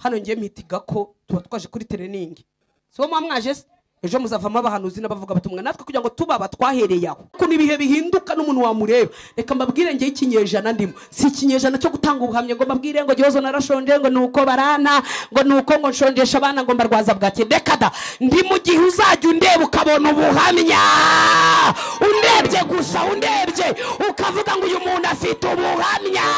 hano ngiye mitiga ko tuba twaje kuri training so mwamwaje ejo muzavamo abahanuzi n'abavuga batumwa natwe kugira ngo tubaba twahereye aho ko nibihe bihinduka n'umuntu wamureba reka mbabwire ngiye ikinyejana ndimo si ikinyejana cyo gutanga ubuhamya ngo mbabwire ngo Gihozo narashonje ngo nuko barana ngo nuko ngo nshonjesha abana ngo mbarwaza bwake dekada ndi mu gihe uzajya undeba ukabona ubuhamya undebye gusa undebye ukavuga ngo uyu muntu afite ubuhamya.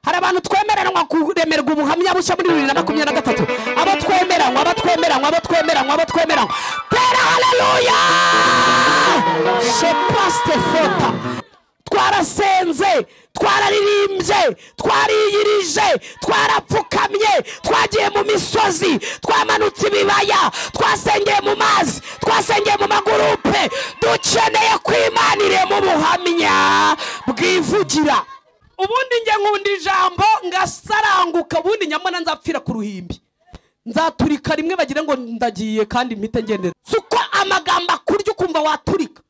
Hari abantu twemeranwa kuremerwa ubuhamya bushya muri 2023 abo twemeranwa pera haleluya shepaste fota twarasenze twararirimbye twariyirije twarapfukamye twagiye mu misozi twamanutse ibibaya twasengeye mu mazi twasengeye mu magurupe dukeneye kwimanire mu buhamya bwivugira. Ubundi nge nkunda ijambo ngasaranguka ubundi nyamana nzapfira ku ruhimbi nzaturika rimwe bagira ngo ndagiye kandi mpite ngendera suko amagambo akurya ukumva waturika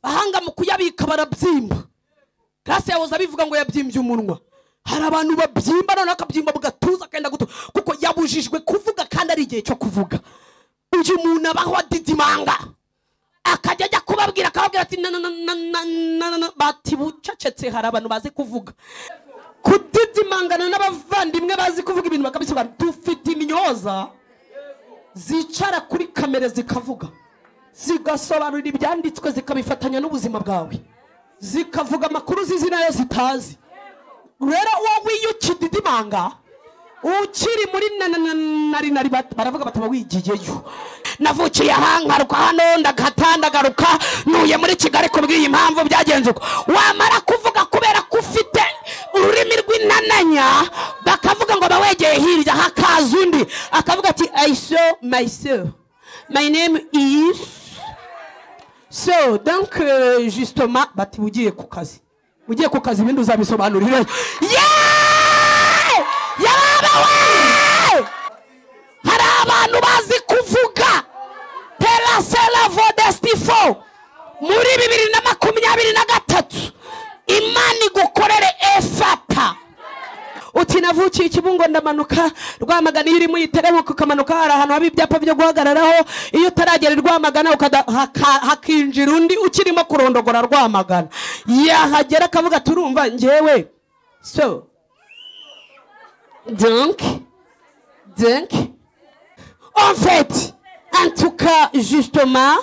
bahanga mu kuyabika barabyimba Grace yahoza bivuga ngo yabyimbye umunwa. Hari abantu babyimba none akabyimba bugatuza kenda guto kuko yabujijwe kuvuga kandi ari igihe cyo kuvuga. Uyu muntu abaho adidimanga akajya kubabwira akababwira ati bati bucacetse. Hari abantu bazi kuvuga kudidimangana n'abavandimwe bazi kuvuga ibintu bakabisobanura. Dufite imyoza zicara kuri kamera zikavuga zigasobanura ibyanditswe zikabifatanya n'ubuzima bwawe zikavuga amakuru zizi nayo zitazi. Rero wowe iyo ukididimanga ukiri muri nari baravuga bataba wigiyeyo. Navukiye ahangaruka hano ndagaruka nuye muri Kigali kubwiye impamvu byagenze uko wamara kuvuga kubera kufite ururimi rw'inananya bakavuga ngo bawegeye hirya hakaza undi akavuga ati I saw myself, my name is so donc justement bati ugiye ku kazi ibindi uzabisobanurira. Hari abantu bazi kuvuga terasela vodestifo muri 2023 Imana igukorere efata. Uti navukiye Ikibungo ndamanuka Rwamagana iri mu yiteremo kukamanuka hari ahantu habi ibyapa byo guhagararaho iyo utaragera Rwamagana hakinjira undi ukirimo kurondogora Rwamagana yahagera akavuga turumva ngewe so donc en fait en tout cas justement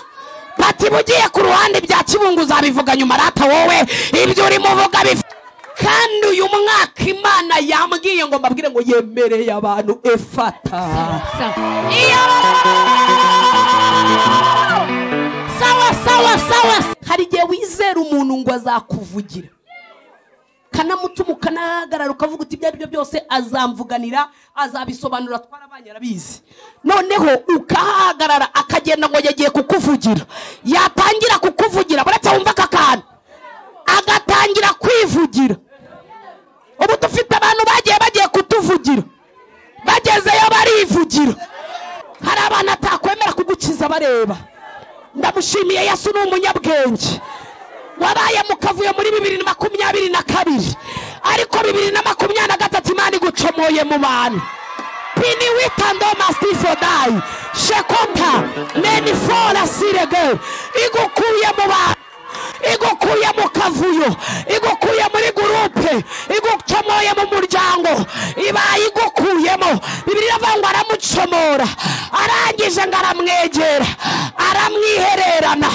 bati bugiye ku ruhande bya Kibungo uzabivuga nyuma rata wowe ibyo uri muvuga kandi uyu mwaka Imana yambwiye ngo mbabwire ngo yemereye abantu efata. Sawa hari igihe wizera umuntu ngo azakuvugira kanamutumuka nahagarara ukavuga uti ibyo aribyo byose azamvuganira azabisobanura twarabanye arabizi. Noneho ukahagarara akagenda ngo yagiye kukuvugira yatangira kukuvugira baretse wumva kakana agatangira kwivugira. Ubu dufite abantu bagiye kutuvugira bagezeyo barivugira. Hari abantu atakwemera kugukiza bareba. Ndamushimiye Yesu ni umunyabwenge wabaye mukavuye muri 2022 ariko 2023 Imana igucomoye mu bantu. Pini witando mastifo dai shekota meni fola sirege igukuye mu bantu igukuye mu kavuyo igukuye muri gurupe igucomoye mu muryango iba igukuyemo. Bibiliya ivangwa aramucomora arangije ngaramwegera aramwihererana.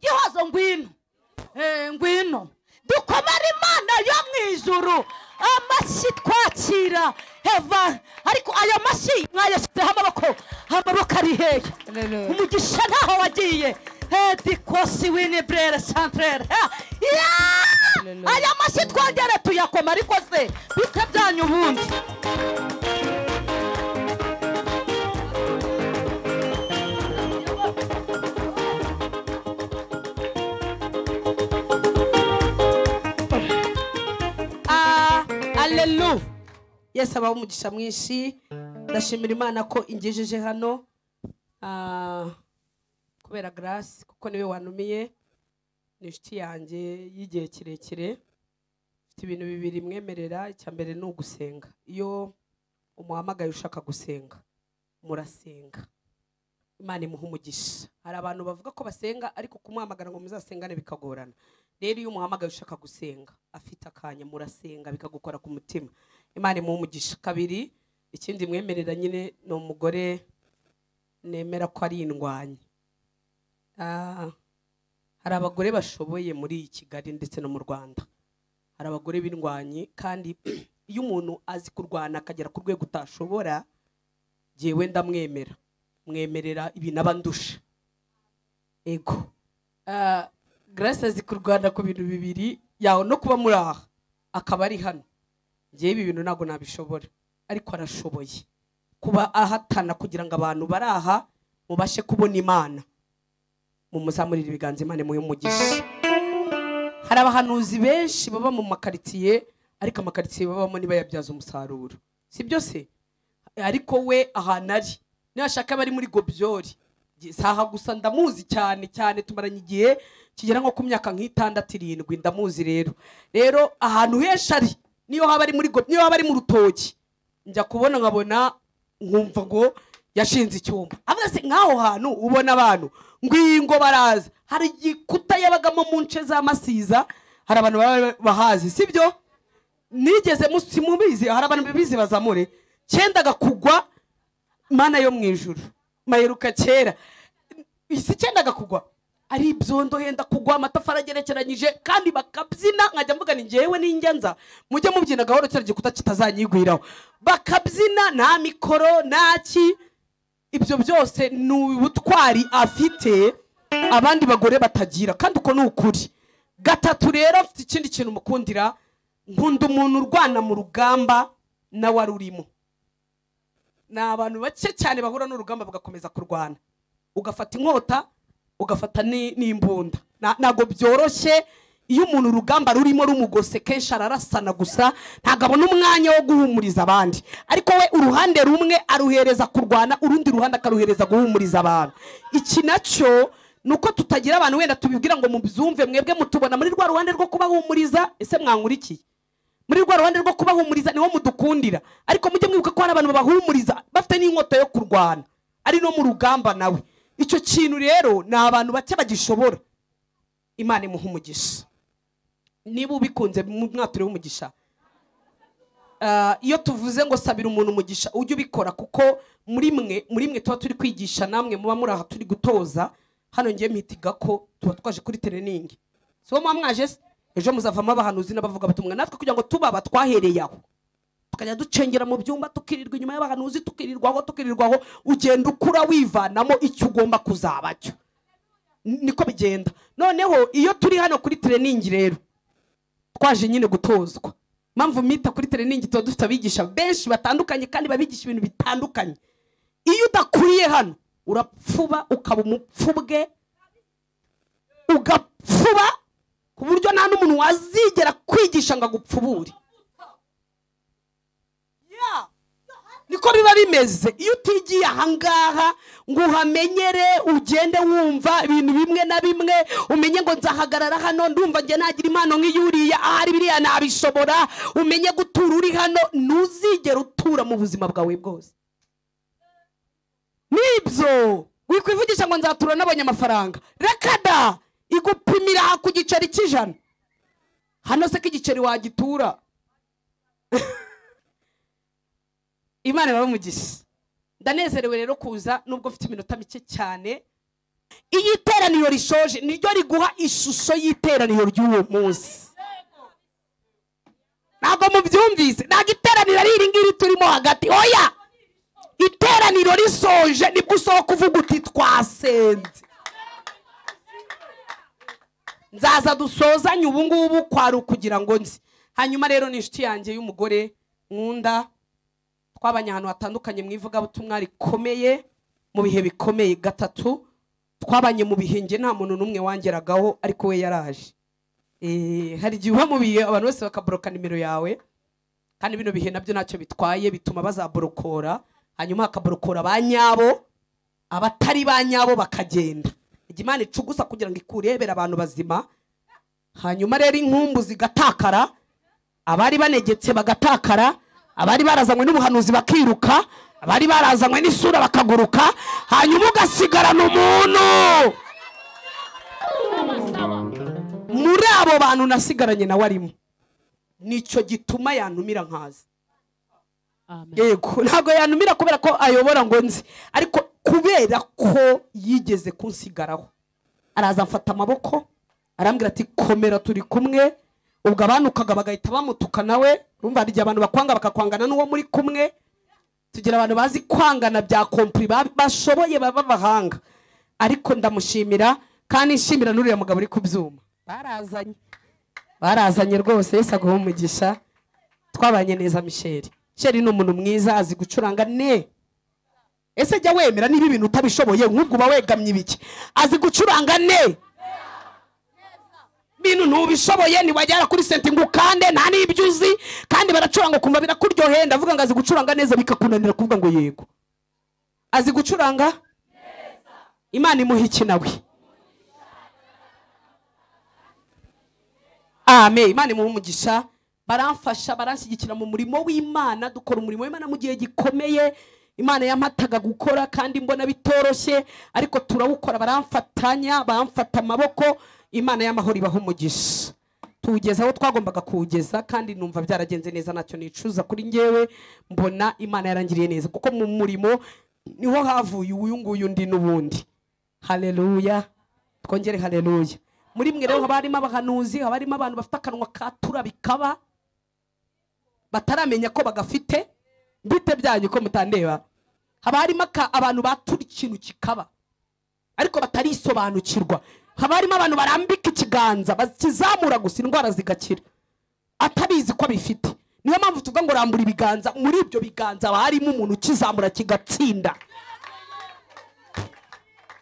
Gihozo ngwino dukomara Imana yo mwijuru amashyi twakira heva ariko aya mashyi mwayashyizeho amaboko ari hehe umugisha ntaho wagiye dikosi winibrere centrere aya mashyi twongere tuyakoma ariko se bite byanyu ubundi. Hallelujah. Yes abaho umugisha mwinshi ndashimira Imana ko ingejeje hano kubera Grace kuko niwe wanumiye nishiti yanjye y'igihe kirekire, mfite ibintu bibiri mwemerera. Icya mbere ni ugusenga. Iyo umuhamagaye ushaka gusenga, murasenga, Imana imuha umugisha. Hari abantu bavuga ko basenga ariko kumuhamagara ngo muzasengane bikagorana. Rero iyo umuhamagaye ushaka gusenga, afite akanya, murasenga bikagukora ku mutima, Imana imuha umugisha. Kabiri, ikindi mwemerera nyine ni umugore nemera ko ari indwanyi. Hari abagore bashoboye muri Kigali ndetse no mu Rwanda. Hari abagore b'indwanyi, kandi iyo umuntu azi kurwana akagera ku rwego utashobora, jewe ndamwemera, mwemerera ibintu abandusha. Ego Grace azi kurwana ku bintu bibiri, yaho no kuba muri aha akaba ari hano. Jewe ibi bintu ntabwo nabishobora, ariko arashoboye kuba ahatana kugira ngo abantu bari aha mubashe kubona Imana. Mumuzamurira ibiganza, Imana imuhe umugisha. Hari abahanuzi benshi baba mu makaritiye, ariko amakaritiye babamo nibayabyaza umusaruro, si byo se? Ariko we ahantu ari, niyo ashaka bari muri Gobyori saha gusa ndamuzi cyane cyane, tumaranye igihe kigera nko ku myaka nk'itandatu 7. Ndamuzi rero ahantu henshi ari, niyo haba ari muri niyo haba ari mu Rutoki, njya kubona nkabona nkumva ngo yashinze icyumba. Avuga se nkaho hantu ubona abantu ngwingo baraza, hari igikuta yabagamo mu nce za Masiza, hari abantu bahazi, si byo? Nigeze musimubizi, hari abantu bibizi bazamure, cyendaga kugwa Mana yo mu ijuru, maheruka kera isi cyendaga kugwa, ari ibyondo henda kugwa, amatafari agerekeranyije, kandi bakabyina. Nkajya mvuga ni njyewe n'ingenza, mujye mubyina gahoro cyane igikuta kitazanyigwiraho. Bakabyina nta mikoro naki, ibyo byose ni ubutwari afite abandi bagore batagira, kandi uko ni ukuri. Gatatu rero, afite ikindi kintu mukundira, nkunda umuntu urwana mu rugamba na wari urimo. Na abantu bake cyane bahura n'urugamba bagakomeza kurwana, ugafata inkota ugafata n'imbunda. Nago byoroshye. Iyo umuntu urugamba rurimo rumugose, kenshi ararasana gusa, ntago abona umwanya wo guhumuriza abandi. Ariko we uruhande rumwe aruhereza kurwana, urundi ruhande akaruhereza guhumuriza abantu. Iki nacyo nuko tutagira abantu wenda tubibwira ngo mubyumve, mwebwe mutubona muri rwa ruhande rwo kubahumuriza. Ese mwankurikiye? Muri rwa ruhande rwo kubahumuriza niwo mudukundira, ariko mujye mwibuka ko hari abantu babahumuriza bafite n'inkota yo kurwana, ari no mu rugamba nawe. Icyo kintu rero ni abantu bake bagishobora. Imana imuha umugisha. Niba ubikunze mwaturiwe umugisha. Iyo tuvuze ngo sabira umuntu umugisha, ujye ubikora, kuko muri mwe tuba turi kwigisha, namwe muba muri aha turi gutoza. Hano ngiye mpitiga ko tuba twaje kuri training, so mwaje ejo muzavamo abahanuzi n'abavuga batumwa, natwe kugira ngo tubaba twahereye aho tukajya ducengera mu byumba, tukirirwa inyuma y'abahanuzi, tukirirwaho, ugenda ukura wivanamo icyo ugomba kuzaba cyo. Niko bigenda. Noneho iyo turi hano kuri training rero, twaje nyine gutozwa. Mpamvu mita kuri training tuba dufite abigisha benshi batandukanye, kandi babigisha ibintu bitandukanye. Iyo udakuriye hano urapfuba, ukaba umupfubwe, ugapfuba ku buryo nta n'umuntu wazigera kwigisha ngo agupfubure. Niko biba bimeze. Iyo utigiye ahangaha ngo uhamenyere, ugende wumva ibintu bimwe na bimwe, umenye ngo nzahagarara hano ndumva nge nagira impano nk'iyuriya, ahari biriya nabishobora, umenye gutura uri hano, ntuzigera utura mu buzima bwawe bwose. Nibyo wikwivugisha ngo nzatura nabonye amafaranga, rekada igupimira ku giceri cy'ijana. Hano se k'igiceri wagitura? Imana bamugisha. Ndanezerewe rero kuza, nubwo mfite iminota mike cyane. Iyi teraniro rishoje niryo riguha ishusho y'iteraniro ry'uwo munsi. Ntabwo mubyumvise, ntabwo iteraniro ari iri ngiri turimo hagati. Oya, iteraniro risoje nibwo usohoka uvuga uti twasenze. Nzaza dusozanye ubu ngubu kwari ukugira ngo nzi. Hanyuma rero ni inshuti yanjye y'umugore nkunda, twabanye ahantu hatandukanye mu ivugabutumwa rikomeye, mu bihe bikomeye. Gatatu, twabanye mu bihe nge nta muntu n'umwe wangeragaho, ariko we yaraje. Hari igihe uba mu bihe abantu bose bakaboroka nimero yawe, kandi bino bihe nabyo ntacyo bitwaye, bituma bazaborokora, hanyuma hakaborokora ba nyabo, abatari ba nyabo bakagenda. Imana icugusa kugira ngo ikurebera abantu bazima, hanyuma rero inkumbu zigatakara, abari banegetse bagatakara, abari barazanywe n'ubuhanuzi bakiruka, abari barazanywe n'isura bakaguruka, hanyuma ugasigarana umuntu. Muri abo bantu nasigaranye nawe arimo, nicyo gituma yantumira nkaza. Yego, ntabwo yantumira kubera ko ayobora ngo nzi, ariko kubera ko yigeze kunsigaraho. Araza mfata amaboko arambwira ati komera turi kumwe. Ubwo abanukaga bagahita bamutuka nawe. Urumva hari abantu bakwanga bakakwangana n'uwo muri kumwe. Tugira abantu bazi kwangana bya kompri bashoboye baba bahanga. Ariko ndamushimira kandi nshimira n'uriya mugabo uri kubyuma. Barazanye rwose, Yesu aguhe umugisha. Twabanye neza Michel. Michel ni umuntu mwiza, azi gucuranga ne. Ese jya wemera niba ibintu utabishoboye nk'ubwo uba wegamye ibiki? Azi gucuranga ne. Bintu ntubishoboye ntiwajyara kuri senti ngo ukande nta n'ibyo uzi, kandi baracuranga kumva birakuryoheye. Ndavuga ngo azi gucuranga neza bikakunanira kuvuga ngo yego. Azi gucuranga neza. Imana imuha iki nawe? Amen. Imana imuha umugisha. Baramfasha, baranshyigikira mu murimo w'Imana. Dukora umurimo w'Imana mu gihe gikomeye. Imana yampataga gukora kandi mbona bitoroshye, ariko turawukora. Baramfatanya, bamfata amaboko. Imana y'amahoro ibaha umugisha. Tuwugeza aho twagombaga kuwugeza, kandi numva byaragenze neza, nacyo nicuza kuri ngewe. Mbona Imana yarangiriye neza, kuko mu murimo niho havuye uyu nguyu ndi n'ubundi. Haleluya. Twongere haleluya. Muri mwe rero haba harimo abahanuzi, haba harimo abantu bafite akanwa katura bikaba, bataramenya ko bagafite. Bite byanyu ko mutandeba? Haba harimo abantu batura ikintu kikaba, ariko batarisobanukirwa. Haba harimo abantu barambika ikiganza bakizamura gusa indwara zigakira, atabizi ko bifite. Niyo mpamvu tuvuga ngo rambura ibiganza. Muri ibyo biganza haba harimo umuntu ukizamura kigatsinda.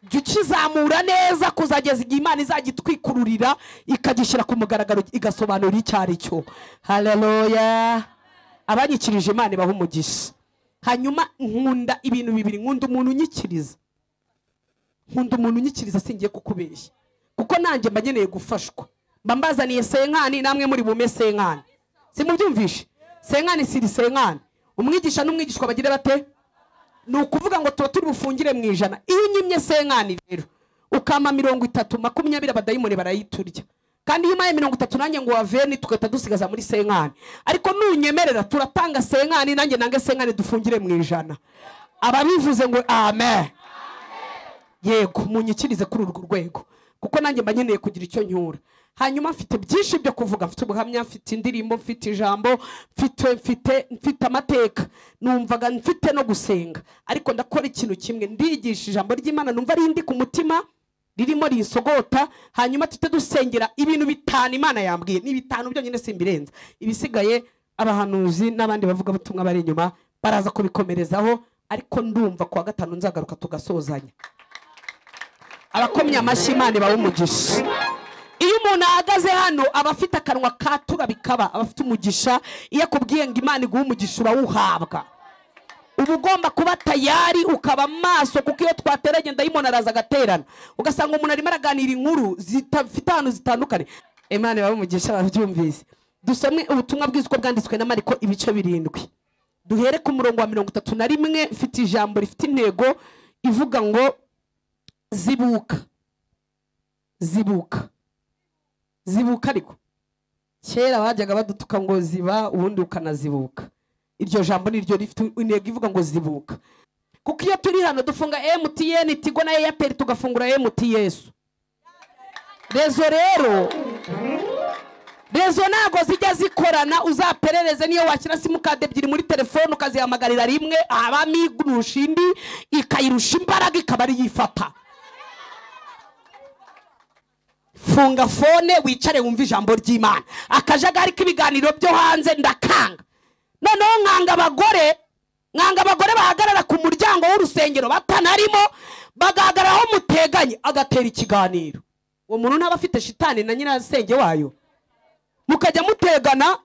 Jya ukizamura neza kuzageza igihe Imana izagitwikururira ikagishyira ku mugaragaro, igasobanura icyo ari cyo. Haleluya. Abanyikirije Imana ibaha umugisha. Hanyuma nkunda ibintu bibiri. Nkunda umuntu unyikiriza. Nkunda umuntu unyikiriza, singiye kukubeshya, kuko nanjye mba nkeneye gufashwa. Mba mbazaniye senkani, namwe muri bume senkani. Simubyumvishe? Senkani siri senkani. Umwigisha n'umwigishwa bagira bate? Ni ukuvuga ngo tuba turi bufungire mu ijana. Iyo unyimye senkani rero ukama 30, 20 abadayimoni barayiturya. Kandi iyo umaye 30 nanjye ngo waveni tugahita dusigaza muri senkani. Ariko nunyemerera turatanga senkani, nanjye nange senkani dufungire mu ijana. Ababivuze ngo amen. Yego, munyikirize kuri urwo rwego, kuko nanjye mba nkeneye kugira icyo nyura. Hanyuma mfite byinshi byo kuvuga. Mfite ubuhamya, mfite indirimbo, mfite ijambo, mfite amateka. Numvaga mfite no gusenga, ariko ndakora ikintu kimwe. Ndigisha ijambo ry'Imana numva rindi ku mutima, ririmo risogota. Hanyuma tute dusengera ibintu 5 Imana yambwiye. Ni 5 byonyine simbirenza. Ibisigaye abahanuzi n'abandi bavuga butumwa bari inyuma baraza kubikomerezaho, ariko ndumva kwa gatanu nzagaruka tugasozanya. Abakomya amashyi Imana ibaha umugisha. Iyo umuntu ahagaze hano aba afite akanwa katura bikaba, aba afite umugisha. Iyo akubwiye ngo Imana iguha umugisha urawuhabwa. Uba ugomba kuba tayari, ukaba maso, kuko iyo twateranye ndayimona araza agaterana, ugasanga umuntu arimo araganira inkuru zitafite ahantu zitandukanye. Imana ibaha umugisha. Barabyumvise. Dusomwe ubutumwa bw'iziko bwanditswe na Mariko ibice 7. Duhere ku murongo wa 31. Mfite ijambo rifite intego ivuga ngo zibuka. Zibuka. Zibuka. Ariko kera bajyaga badutuka ngo ziba, ubundi ukanazibuka. Iryo jambo niryo rifite intego ivuga ngo zibuka. Kuko iyo turi hano dufunga MTN, Tigo na Airtel, tugafungura MTS. Rezo ntago zijya zikorana. Uzaperereze niyo washyira simukade ebyiri muri telefone ukazihamagarira rimwe, abamigurusha indi ikayirusha imbaraga ikaba ari yifata. Funga fone wicare wumva ijambo ry'Imana. Akajagari k'ibiganiro byo hanze ndakanga. Noneho nkanga abagore bahagarara ku muryango w'urusengero batanarimo, bagahagararaho muteganye agatera ikiganiro. Uwo muntu ntaba afite shitani na nyirasenge wayo. mukajya mutegana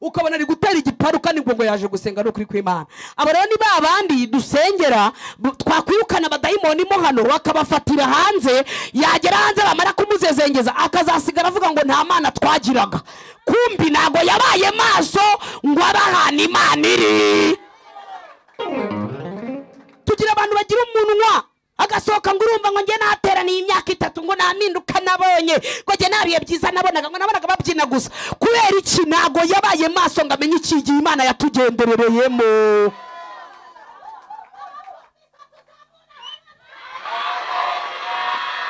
ukabona ari gutera igiparu kandi ngo yaje gusenga no kuri kw'Imana. Aba rero ni babandi dusengera twakwirukana abadayimoni mo hano bakabafatira hanze, yagera hanze bamara kumuzezengeza akazasigara avuga ngo nta Mana twagiraga, kumbi nago yabaye maso ngo abahana Imana iri. Tugira abantu bagira umunwa agasohoka ngo urumva ngo nge nateraniye imyaka 3 ngo naminduka nabonye ngo nge nabiye byiza nabonaga babyina gusa. Kubera iki? Nago yabaye maso ngo amenye ikigiye Imana yatugenderereyemo.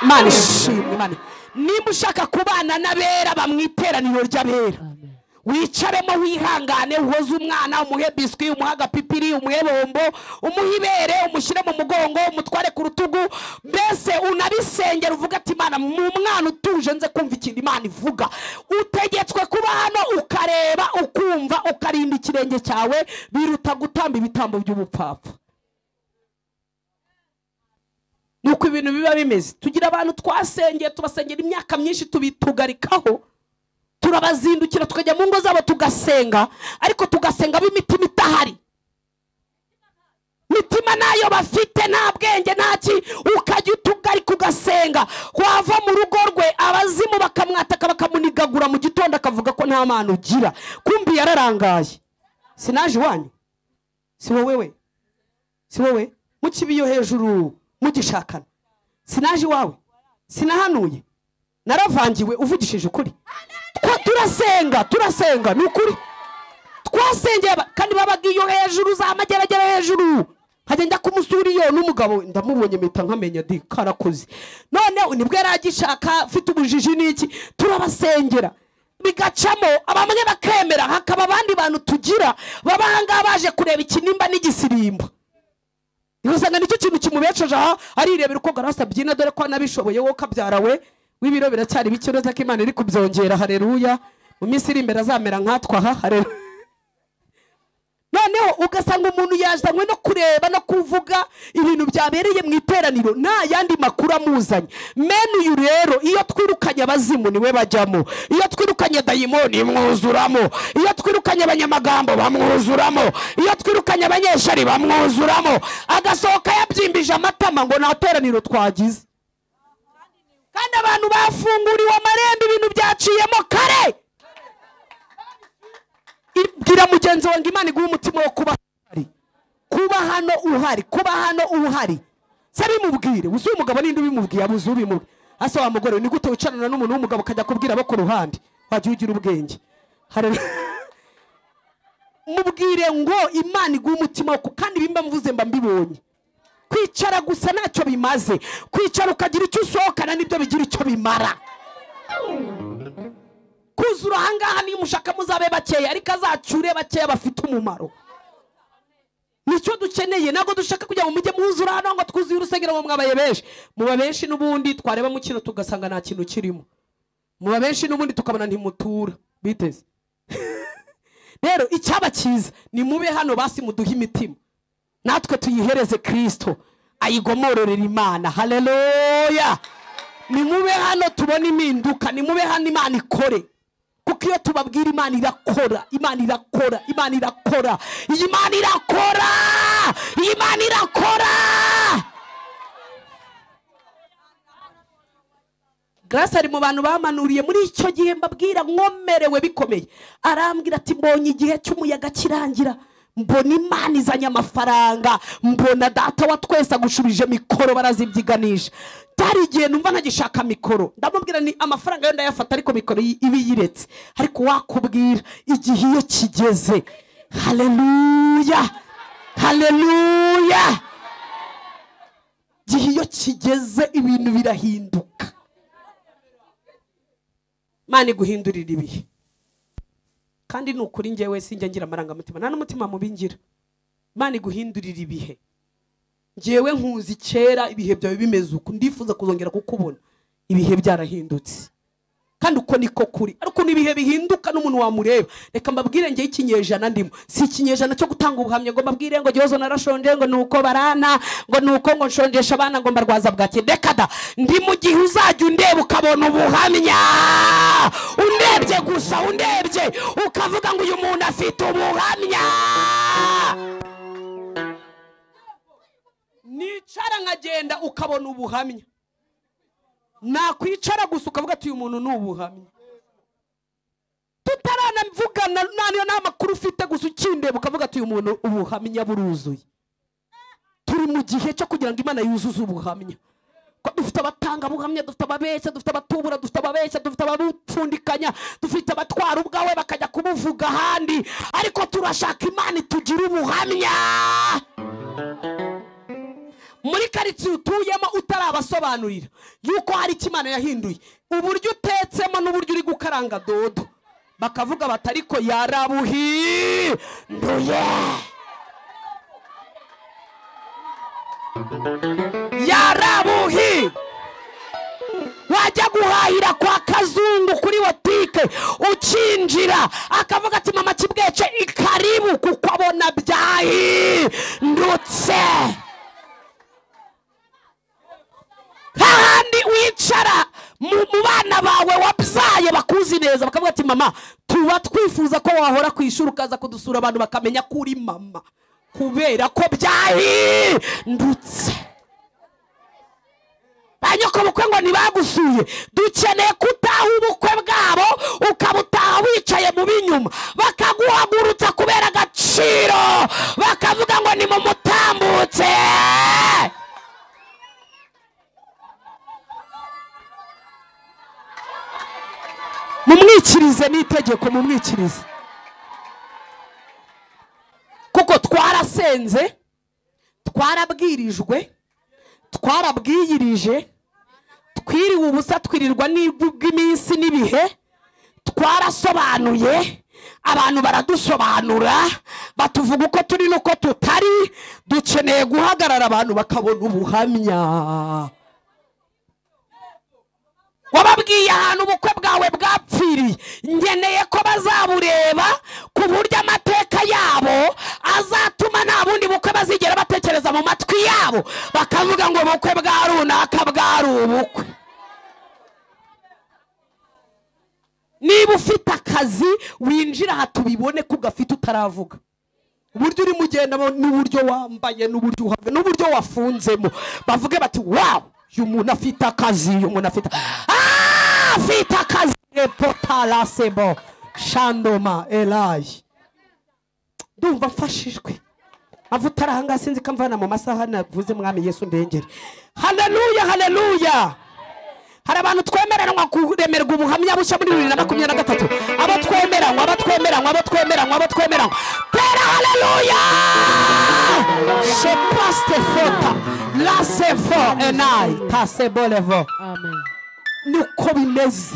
Imana ishimwe. Imana nimba ushaka kubana n'abera bamwiteraniro ry'abera, wicaremo wihangane, uhoze umwana, umuhe biswi, umuha agapipiri, umuhe bombo, umuhe ibere, umushyire mu mugongo, umutware ku rutugu, mbese unabisengera uvuga ati Imana mu mwana utuje nze kumva ikintu Imana ivuga. Utegetswe kuba hano ukareba, ukumva, ukarinda ikirenge cyawe, biruta gutamba ibitambo by'ubupfapfa. Nuko ibintu biba bimeze. Tugira abantu twasengeye, tubasengera imyaka myinshi, tubitugarikaho, turabazindukira tukajya mu ngo zabo tugasenga, ariko tugasenga b'imitima itahari. Mitima nayo bafite nta bwenge ntaki, ukajya utugarika ugasenga, wava mu rugo rwe abazimu bakamwataka bakamunigagura mu gitondo akavuga ko nta Mana ugira, kumbi yararangaye. Sinaje wanyu, si wowe we, si wowe mukibiyo hejuru mugishakana, sinaje wawe, sinahanuye, naravangiwe uvugishije ukuri. Turasenga nukuri, twasengeye kandi babagiyo hejuru za mageragere hejuru, hagenda kumusuriyo n'umugabo ndamubonye mpita nkamenya di karakoze. None nibwo yaragishaka afite ubujiji niki, turabasengera bigacamo abamwe bakemera, hakaba abandi bantu tugira babanga baje kureba ikinimba n'igisirimba. Yosanga nicyo kintu kimubesheje aha arirebera uko garasa byina, dore ko nabishoboye wowe kabyarawe w'ibiro biracyari bicyoza ko Imana iri kubyongera. Haleluya. Mu minsi iri imbere azamera nkatwa aha. Haleluya. Noneho ugasanga umuntu yazanywe no kureba no kuvuga ibintu byabereye mu iteraniro nta yandi makuru amuzanye. Menu uyu rero iyo twirukanye abazimu niwe bajyamo, iyo twirukanye dayimoni mwuzuramo, iyo twirukanye abanyamagambo bamwuzuramo, iyo twirukanye abanyeshari bamwuzuramo, agasohoka yabyimbije amatama ngo nta teraniro twagize. Kandi abantu bafunguriwe amarembo, ibintu byaciyemo kare. Ibwira mugenzi wanjye Imana iguha umutima wo kuba hari, kuba hano uhari, kuba hano uhari. Sabi mubwire uzuye umugabo ninde ubimubwiye abuze ubimubwiye. Asa wa mugore ni gute wicarana n'umuntu w'umugabo kajya kubwira abo ku ruhande, wagiye ugira ubwenge. Mubwire ngo Imana iguha umutima wo, kandi bimba mvuze mba mbibonye. Kwicara gusa ntacyo bimaze, kwicara ukagira icyo usohokana nibyo bigira icyo bimara. Kuzura ahangaha niyo mushaka muzabe bakeya, ariko azacure bakeya bafite umumaro. Nicyo dukeneye, nago dushaka kujya mu mujye muzura hano ngo twuzuye urusengero ngo mwabaye benshi. Muba benshi n'ubundi twareba mu kino tugasanga nta kintu kirimo. Muba benshi n'ubundi tukabona ntimutura biteze. Rero icyaba cyiza ni mube hano basi muduha imitima, natwe tuyihereze Kristo ayigomororera Imana. Haleluya. Ni mube hano tubone impinduka, ni mube hano Imana ikore, kuko iyo tubabwira Imana irakora, Imana irakora, Imana irakora, Imana irakora, Imana irakora. Grace ari mu bantu bamanuriye muri icyo gihe mbabwira nkomerewe bikomeye, arambwira ati mbonye igihe cy'umuyaga kirangira, mbona Imana izanye amafaranga, mbona data wa twese agushubije mikoro barazibyiganisha. Tari igihe numva ntagishaka mikoro, ndamubwira ni amafaranga yo ndayafata ariko mikoro ibiyiretse, ariko wakubwira igihe iyo kigeze. Haleluya, haleluya. Igihe iyo kigeze ibintu birahinduka. Imana iguhindurira ibihe, kandi nukuri njyewe sinjye ngira amarangamutima, nta n'umutima mubingira. Imana iguhindurira ibihe. Njyewe nkuzi kera ibihe byawe bimeze uko, ndifuza kuzongera kukubona ibihe byarahindutse, kandi uko niko kuri. Ariko nibihe bihinduka n'umuntu wamureba. Reka mbabwire ngiye ikinyejana ndimo, si ikinyejana cyo gutanga ubuhamya ngo mbabwire ngo Gihozo narashonje ngo nuko barana ngo nuko ngo nshonjesha abana ngo mbarwaza bwake. Reka da, ndi mu gihe uzajya undeba ukabona ubuhamya, undebye gusa undebye ukavuga ngo uyu muntu afite ubuhamya. Nicara nkagenda ukabona ubuhamya, nakwicara gusa ukavuga ati uyu muntu ni ubuhamya. Tutaranamvugana naniyo n'amakuru ufite gusa ukindeba ukavuga ati uyu muntu ubuhamya buruzuye. Turi mu gihe cyo kugira ngo Imana yuzuze ubuhamya. Ko dufite abatanga buhamya, dufite ababeshya, dufite abatubura, dufite ababeshya, dufite ababupfundikanya, dufite abatwara ubwawe bakajya kubuvuga ahandi, ariko turashaka Imana itugira ubuhamya. Muri karitsiye utuyemo utarabasobanurira yuko hari Imana yahinduye uburyo utetsemo n'uburyo uri gukaranga dodo, bakavuga batariko yarabuhinduye. Yarabuhi wajya guhahira kwa kazungu kuri botike ukinjira akavuga ati mama kibwece ikaribu kuko abona byahindutse. Hahandi wicara mu bana bawe wabyaye bakuzi neza bakavuga ati mama tuba twifuza ko wahora kwishura ukaza kudusura abantu bakamenya ko uri mama kubera ko byahindutse. Banyoko bukwe ngo ntibagusuye, dukeneye kutaha ubukwe bwabo ukabutaha wicaye mu binyuma bakaguhagurutsa kubera agaciro bakavuga ngo ni mu mutambutse. Mumwikirize n'itegeko, mumwikirize kuko twarasenze, twarabwirijwe, twarabwiyirije, twiriwe ubusa twirirwa n'ibw'iminsi n'ibihe, twarasobanuye abantu baradusobanura batuvuga uko turi nuko tutari. Dukeneye guhagarara abantu bakabona ubuhamya. Wababwiye ahantu ubukwe bwawe bwapfiriye, ngeneye ko bazabureba ku buryo amateka yabo azatuma nta bundi bukwe bazigera batekereza mu matwi yabo bakavuga ngo ubukwe bwa runaka bwari ubukwe. Niba ufite akazi winjira aha tubibone ko ugafite utaravuga, uburyo uri mugenda n'uburyo wambaye n'uburyo uhagaze n'uburyo wafunzemo bavuge bati wow uyu muntu afite akazi, uyu muntu afite akazi. Potala sebo shandoma elayi. Ndumva mfashijwe. Mavuta arahanga sinzi kamvana mu masaha navuze mwami Yesu ndengere. Haleluya, haleluya. Hari abantu twemeranwa kuremerwa ubuhamya bushya muri 2023. Abo twemeranwa. Pera haleluya. Je paste fota. La sevo enai tasebolevo. Amen. Nuko bimeze.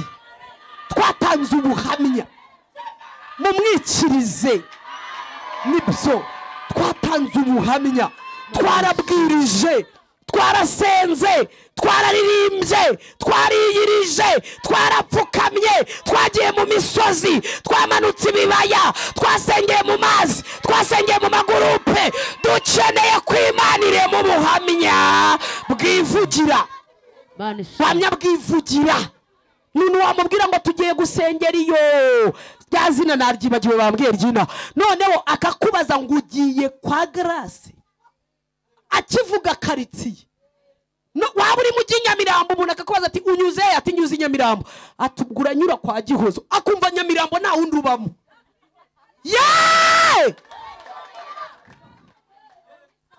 Twatanze ubuhamya. Mumwikirize. Nibyo. Twatanze ubuhamya. Twarabwirije. Twarasenze, twararirimbye, twariyirije, twarapfukamye, twagiye mu misozi, twamanutse ibibaya, twasengeye mu mazi, twasengeye mu magurupe. Dukeneye kwimanire mu buhamya bwivugira. Buhamya bwivugira. Nunu wamubwira ngo tugiye gusengera iyo rya zina naryibagiwe bambwiye ryina, noneho akakubaza ngo ugiye kwa Grace. Akivuga karitsiye no waba uri mu Nyamirambo umuntu akakubaza ati unyuze ati nyuze Nyamirambo, atubgura nyura kwa Gihozo, akumva Nyamirambo nta wundi ubamo.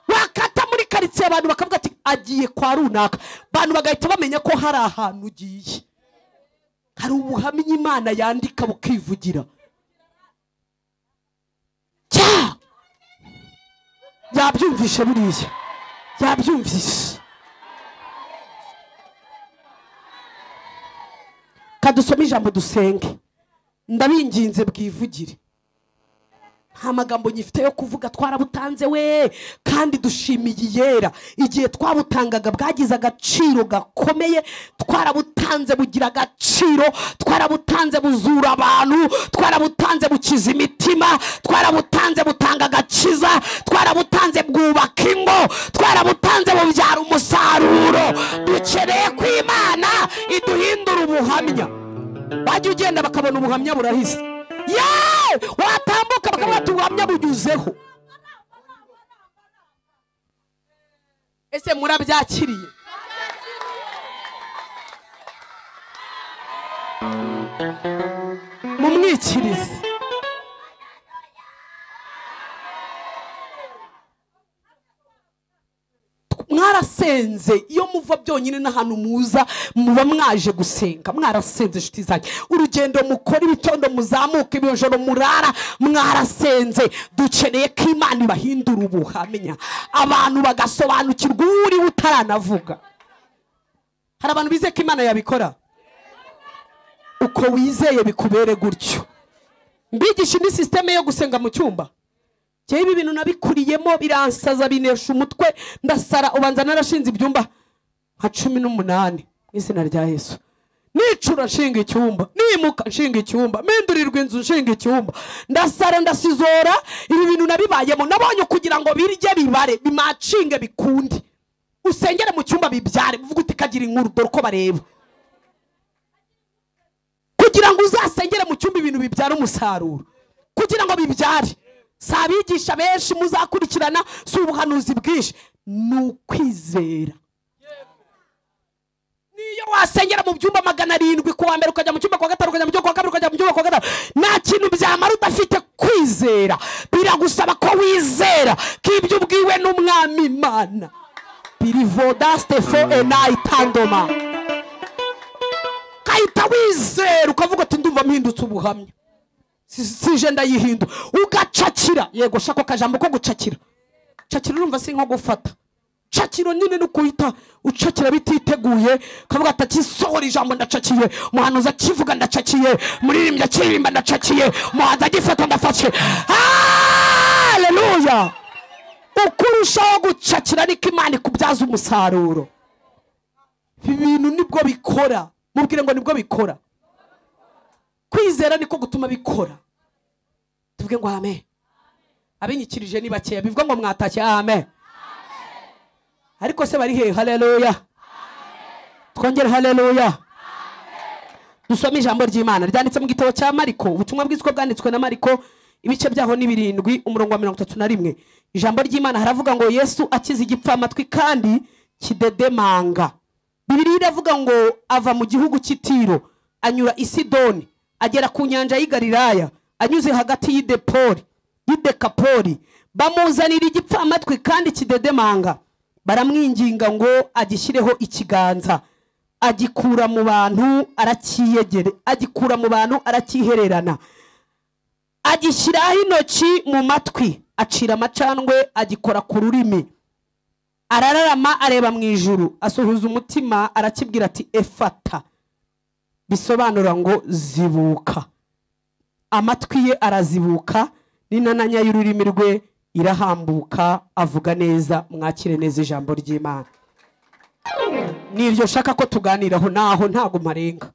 Wakata muri karitsiye abantu bakavuga ati agiye kwa runaka, abantu bagahita bamenya ko hari ahantu ugiye. Hari ubuhamya Imana yandika bukivugira. Yabyumvishe buriya, yabyumvishe. Kadusome ijambo dusenge, ndabinginze bwivugire. Nta magambo nyifite yo kuvuga, twarabutanze we kandi dushimiye yera. Igihe twabutangaga bwagize agaciro gakomeye, twarabutanze bugira agaciro, twarabutanze buzura abantu, twarabutanze bukiza imitima, twarabutanze butanga agakiza, twarabutanze bwubaka ingo, twarabutanze bubyara umusaruro. Dukeneye ko Imana iduhindura ubuhamya. wajya ugenda bakabona ubuhamya burahise, yeee watambuka bakavuga ati ubuhamya bunyuzeho. Ese murabyakiriye? Mumwikirize. Mwarasenze iyo muva byonyine n'ahantu muza muba mwaje gusenga, mwarasenze inshuti zanjye. Urugendo mukora, ibitondo muzamuka, ibijoro murara, mwarasenze. Dukeneye ko Imana ibahindura ubuhamya, abantu bagasobanukirwa uri utaranavuga. Hari abantu bizeye ko Imana yabikora, uko wizeye bikubere gutyo. Mbigisha ni systeme yo gusenga mu cyumba. Cye ibi bintu nabikuriyemo biransaza, binesha umutwe, ndasara. Ubanza narashinze ibyumba nka 18 mw'izina rya Yesu. Nicura nshinga icyumba, nimuka nshinga icyumba, mendurirwa inzu nshinga icyumba, ndasara ndasizora. Ibi bintu nabibayemo, nabonye kugira ngo birye bibare bimacinge bikundi. Usengere mu cyumba bibyare, uvuga uti kagira inkuru dore ko bareba. Kugira ngo uzasengere mu cyumba ibintu bibyara umusaruro, kugira ngo bibyare. Sabigisha benshi muzakurikirana, si ubuhanuzi bwinshi, nukwizera. Niyo wasengera mu byumba 700 kuwa mbere ukajya mu cyumba kwa gatanu, ukajya mu cyumba kwa kabiri, ukajya mu cyumba kwa gatanu, nta kintu byamara udafite kwizera. Biragusaba ko wizera ko ibyo ubwiwe n'Umwami Imana. Birivodaste fo enaitandoma. Kaita wizera ukavuga ati ndumva mpindutse ubuhamya. Sije ndayihindu ugacakira. Yego shako kajambo ko gucakira. Cakira urumva si nko gufata. Cakiro nyine no kuhita ucakira bititeguye, kavuga ati sohora ijambo ndacakiye, umuhanuzi akivuga ndacakiye, muririmbyi akirimba ndacakiye, umuhanzi agifata ndafashe. Haleluya! Ukurushaho gucakira niko Imana ikubyaza umusaruro. Ibintu nibwo bikora. Mubwire ngo nibwo bikora. Kwizera niko gutuma bikora. Tuvuge ngo amen. Abinyikirije ni bakeya bivuga ngo mwatashye amen. Ariko se bari he? Haleluya. Twongere haleluya. Dusome ijambo ry'Imana ryanditse mu gitabo cya Mariko, ubutumwa bw'iziko bwanditswe na Mariko, ibice byaho ni 7, umurongo wa 31. Ijambo ry'Imana haravuga ngo Yesu akiza igipfamatwi kandi kidedemanga. Bibiliya iravuga ngo ava mu gihugu cy'Itiro anyura i Sidoni, agera ku nyanja y'i Galilaya, anyuze hagati y'Idekapoli. Bamuzanira igipfamatwi kandi kidedemanga, baramwinginga ngo agishyireho ikiganza. Agikura mu bantu arakihererana, agishyiraho intoki mu matwi, acira amacandwe, agikora ku rurimi. Arararama areba mu ijuru, asuhuza umutima, arakibwira ati efata, bisobanura ngo zibuka. Amatwi ye arazibuka, n'inananya y'ururimi rwe irahambuka, avuga neza. Mwakire neza ijambo ry'Imana. Niryo shaka ko tuganiraho, naho ntago marenga.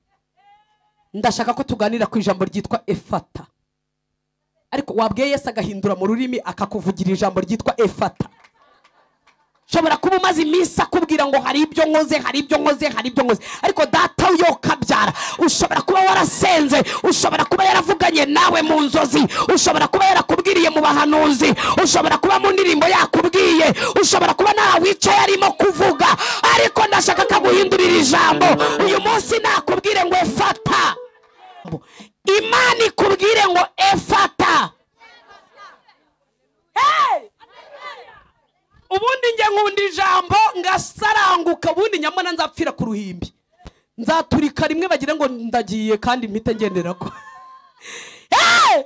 Ndashaka ko tuganira ku ijambo ryitwa efata. Ariko wabwiye Yesu agahindura mu rurimi akakuvugira ijambo ryitwa efata. Shobora kuba umaze iminsi akubwira ngo hari ibyo nkoze, hari ibyo nkoze, hari ibyo nkoze, ariko data yo kabyara. Ushobora kuba warasenze, ushobora kuba yaravuganye nawe mu nzozi, ushobora kuba yarakubwiriye mu bahanuzi, ushobora kuba mu ndirimbo yakubwiye, ushobora kuba nawe wicaye arimo kuvuga, ariko ndashaka kaguhindurira ijambo uyu munsi. Nakubwire ngo efata, Imana ikubwire ngo efata. Hey! Ubundi nge nkunda ijambo ngasaranguka, ubundi nyamana nzapfira ku ruhimbi, nzaturika rimwe bagira ngo ndagiye kandi mpite ngendera ko. Hey!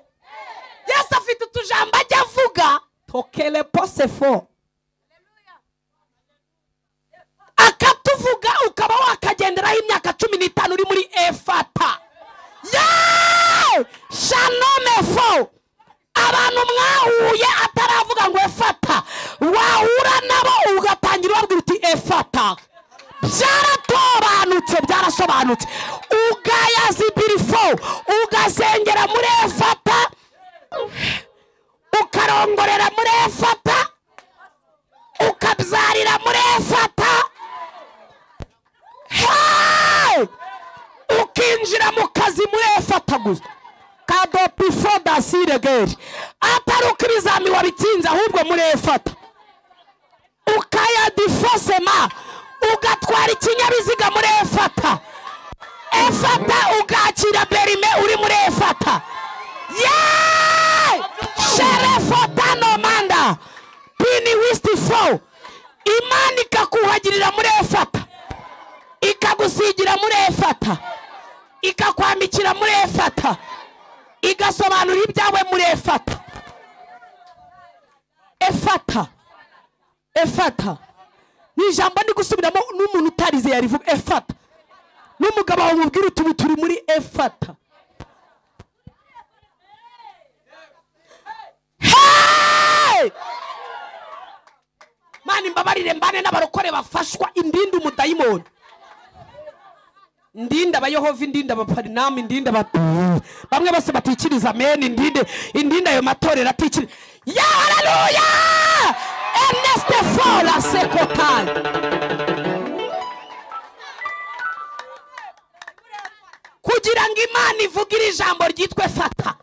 Yesu afite utujambo ajya avuga, tokele posefo, akatuvuga ukaba wakagenderaho imyaka 15 uri muri efata. Yeee! Shalom fo. Abantu mwahuye ataravuga ngo efata, wahura nabo ugatangira ubabwira uti efata. Byaratobanutse, byarasobanutse. Ugayazibirifo, ugasengera muri efata, ukarongorera muri efata, ukabyarira muri efata. Hey! winjira mu kazi muri efata gusa kado before dasiregeri atari uko ibizami wabitsinze ahubwo muri efata ukaya difosema ugatwara ikinyabiziga muri efata ugakira berime uri muri efata sherefota nomanda pini wistifo Imana ikakuhagirira muri efata ikagusigira muri efata ikakwambikira muri efata igasobanura ibyawe muri efata ni ijambo ndi gusubiramo n'umuntu utarize yarivuga efata n'umugabo wamubwira utu turi muri efata Mani mbabarire mbane n'abarokore bafashwa indinda umudayimoni indinda abayehova indinda abaparinami indinda bamwe bose batikiriza amen indinda ayo matorero atikiriza ya haleluya Erneste Fola Sekotai kugira ngo Imana ivugire ijambo ryitwe fata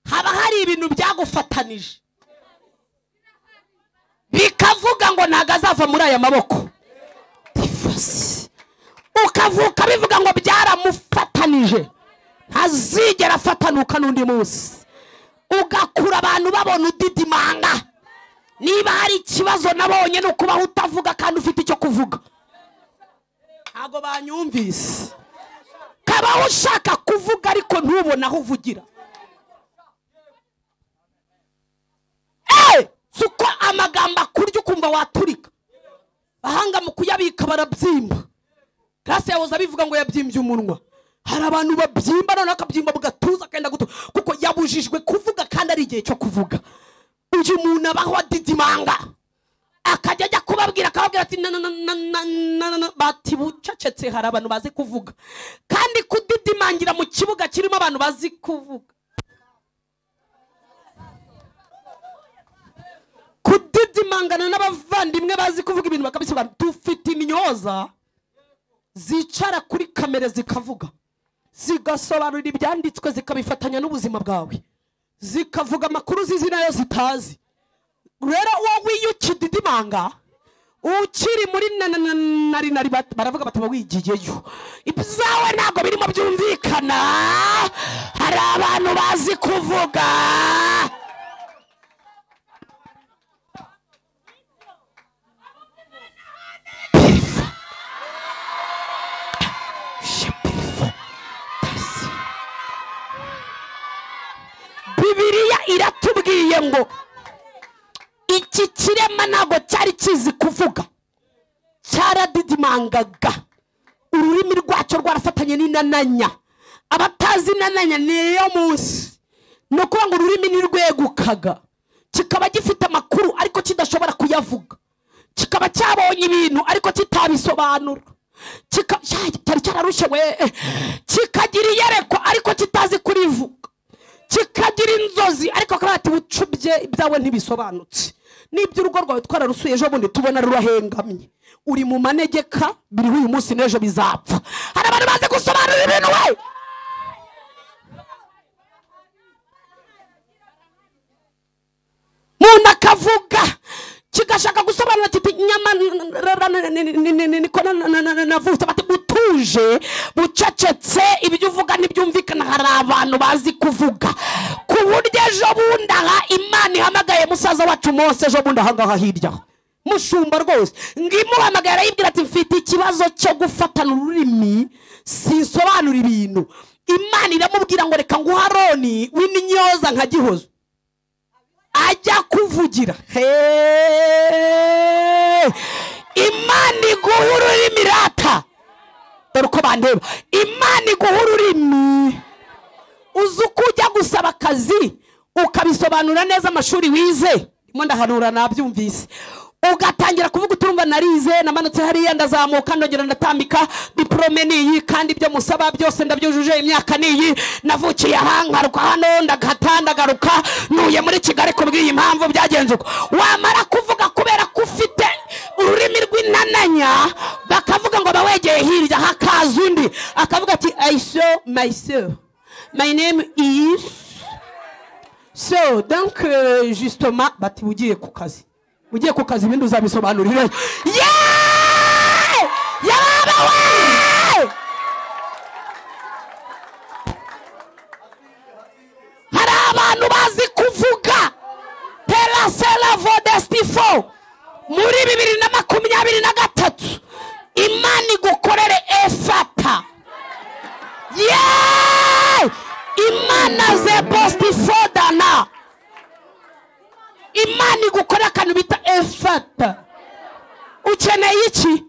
haba hari ibintu byagufatanije bikavuga ngo ntago azava muri aya maboko ukavuka bivuga ngo byaramufatanije ntazigera afatanuka n'undi munsi ugakura abantu babona udidimanga niba hari ikibazo nabonye no kubaho utavuga kandi ufite icyo kuvuga ntago banyumvise kaba ushaka kuvuga ariko ntubone aho uvugira suko amagambo akurya ukumva waturika bahanga mu kuyabika barabyimba Grace yahoze abivuga ngo yabyimbye umunwa hari abantu babyimba none akabyimba bugatuza kenda guto kuko yabujijwe kuvuga kandi ari igihe cyo kuvuga uje umuntu abaho didimanga akajya kubabwira ati bati bucecetse hari abantu bazi kuvuga kandi kudidimangira mu kibuga kirimo abantu bazi kuvuga kudidimangana n'abavandimwe bazi kuvuga ibintu bakabisobanura dufite imyoza zicara kuri kamera zikavuga zigasobanura ibyanditswe zikabifatanya n'ubuzima bwawe zikavuga amakuru zizi nayo zitazi rero wowe iyo ukididimanga ukiri muri nari baravuga bataba wigiyeyo ibyawe ntabwo birimo byumvikana hari abantu bazi kuvuga Bibiliya iratubwiye ngo iki kirema ntabwo cyari kizi kuvuga cyaradidimangaga ururimi rwacyo rwarafatanye n'inananya abatazi inananya niyo munsi no kuba ngo ururimi nirwegukaga kikaba gifite amakuru ariko kidashobora kuyavuga kikaba cyabonye ibintu ariko kitabisobanura cyari cyararushewe kikagira iyerekwa ariko kitazi kurivuga kikagira inzozi ariko akaba ati bucubye ibyawe ntibisobanutse nibyo urugo rwawe twararusuye ejo bundi tubona rurahengamye uri mu manegeka biri uyu munsi n'ejo bizapfa hari abantu bazi gusobanura ibintu we muntu akavuga kigashaka gusobanura kiti nyama niko navuze bati utuje bucecetse ibyo uvuga n'ibyumvikana hari abantu bazi kuvuga ku buryo ejo bundi aha Imana ihamagaye musaza wacu Mose ejo bundi ahangaha hirya mushumba rwose ngimuhamagara yibwira ati mfite ikibazo cyo gufatana ururimi sinsobanura ibintu Imana iramubwira ngo reka nguha Aroni w'inyoza nka Gihozo ajya kuvugira Imana iguha ururimi rata dore uko bandeba Imana iguha ururimi uzi uko ujya gusaba akazi ukabisobanura neza amashuri wize mo ndahanura nabyumvise ugatangira kuvuga utumva narize namanutse hariya ndazamuka ndongera ndatambika diplome niyi kandi ibyo musaba byose ndabyujuje imyaka niyi navukiye ahangaruka hano ndagatandagaruka nuye muri Kigali kubwiye impamvu byagenze uko wamara kuvuga kubera kufite ururimi rw'ina w'inananya bakavuga ngo bawegeye hirya hakaza undi akavuga ati I saw myself, my name is so, donc justement bati ugiye ku kazi ibindi uzabisobanurira. Yabawe hari abantu bazi kuvuga terasela vodestifo muri 2023 Imana igukorere efata. Imana ze postifo dana, Imana igukorera akantu bita efata. Ukeneye iki?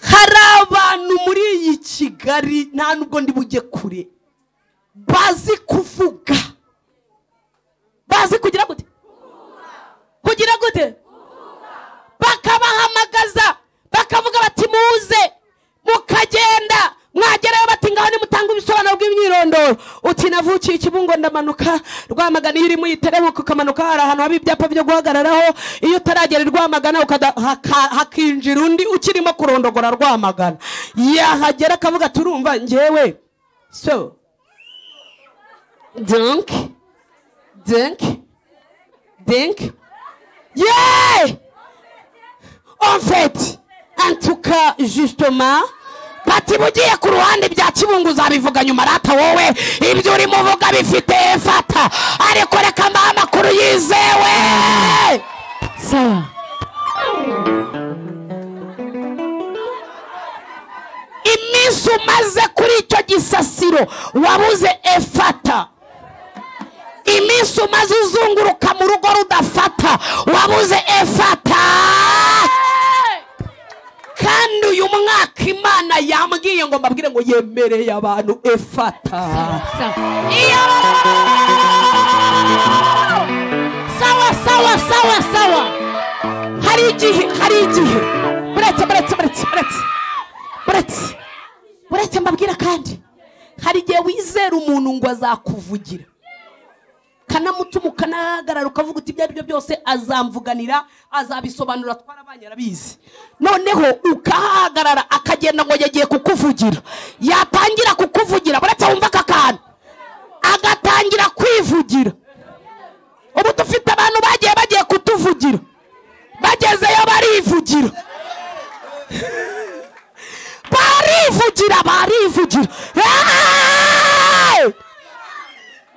Hari abantu muri iyi Kigali nta nubwo ndi bujye kure bazi kuvuga, bazi kugira gute, bakabahamagaza bakavuga bati muze mukagenda mwagerayo bati ngaho ni mutanga ibisobanuro bw'imyirondoro. Uti navukiye Kibungo ndamanuka Rwamagana, iyo uri mu iteremo ukamanuka hari ahantu haba ibyapa byo guhagararaho, iyo utaragera Rwamagana hakinjira undi ukirimo kurondogora Rwamagana, yahagera akavuga turumva njyewe so donc en fait en tout cas justement bati bugiye ku ruhande bya Kibungo uzabivuga nyuma rata wowe ibyo uri muvuga bifite efata, ariko reka mba amakuru yizewe. Sawa iminsi umaze kuri icyo gisasiro wabuze efata, iminsi umaze uzunguruka mu rugo rudafata wabuze efata. Kandi uyu mwaka Imana yambwiye ngo mbabwire ngo yemereye abantu efata. Sawa hari igihe buretse mbabwira kandi hari igihe wizera umuntu ngo azakuvugira kanamutuma ukanahagarara ukavuga uti ibyo ari byo byose azamvuganira azabisobanura twarabanye arabizi, noneho ukahagarara akagenda ngo yagiye kukuvugira, yatangira kukuvugira buretse wumva akakantu agatangira kwivugira. Ubu dufite abantu bagiye kutuvugira bagezeyo barivugira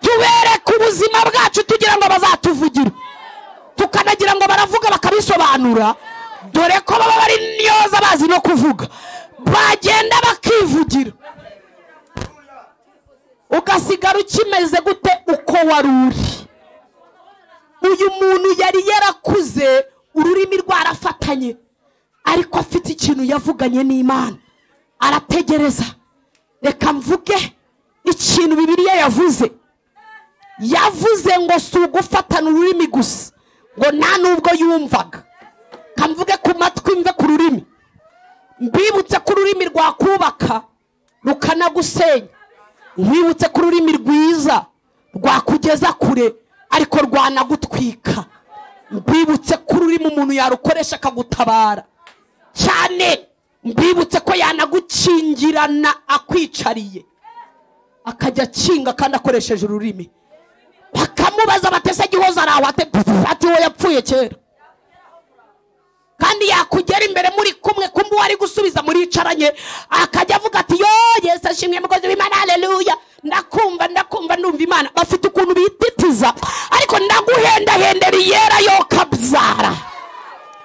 tubereka ubuzima bwacu tugira ngo bazatuvugira, tukanagira ngo baravuga bakabisobanura, dore ko baba bari nyoza bazi no kuvuga, bagenda bakivugira ugasigara ukimeze gute uko waruri. Uyu muntu yari yarakuze ururimi rwarafatanye, ariko afite ikintu yavuganye n'Imana, arategereza reka mvuge ikintu Bibiliya yavuze ngo si ugufatana ururimi gusa, ngo nta nubwo yumvaga, kamvuge ku matwi mve ku rurimi, mbibutse ku rurimi rwakubaka rukanagusenya, mbibutse ku rurimi rwiza rwakugeza kure ariko rwanagutwika, mbibutse ku rurimi umuntu yarukoresha akagutabara cyane, mbibutse ko yanagukingirana akwicariye akajya kinga kandi akoresheje ururimi. Bakamubaza batese Gihozo araho ati we yapfuye kera, kandi yakugera imbere muri kumwe kumbu wari gusubiza muri icaranye akajya avuga ati yo Yesu ashimwe mukozi w'Imana haleluya, ndakumva ndumva Imana. Bafite ukuntu bititiza, ariko ndaguhendahendera yera yo kabyara,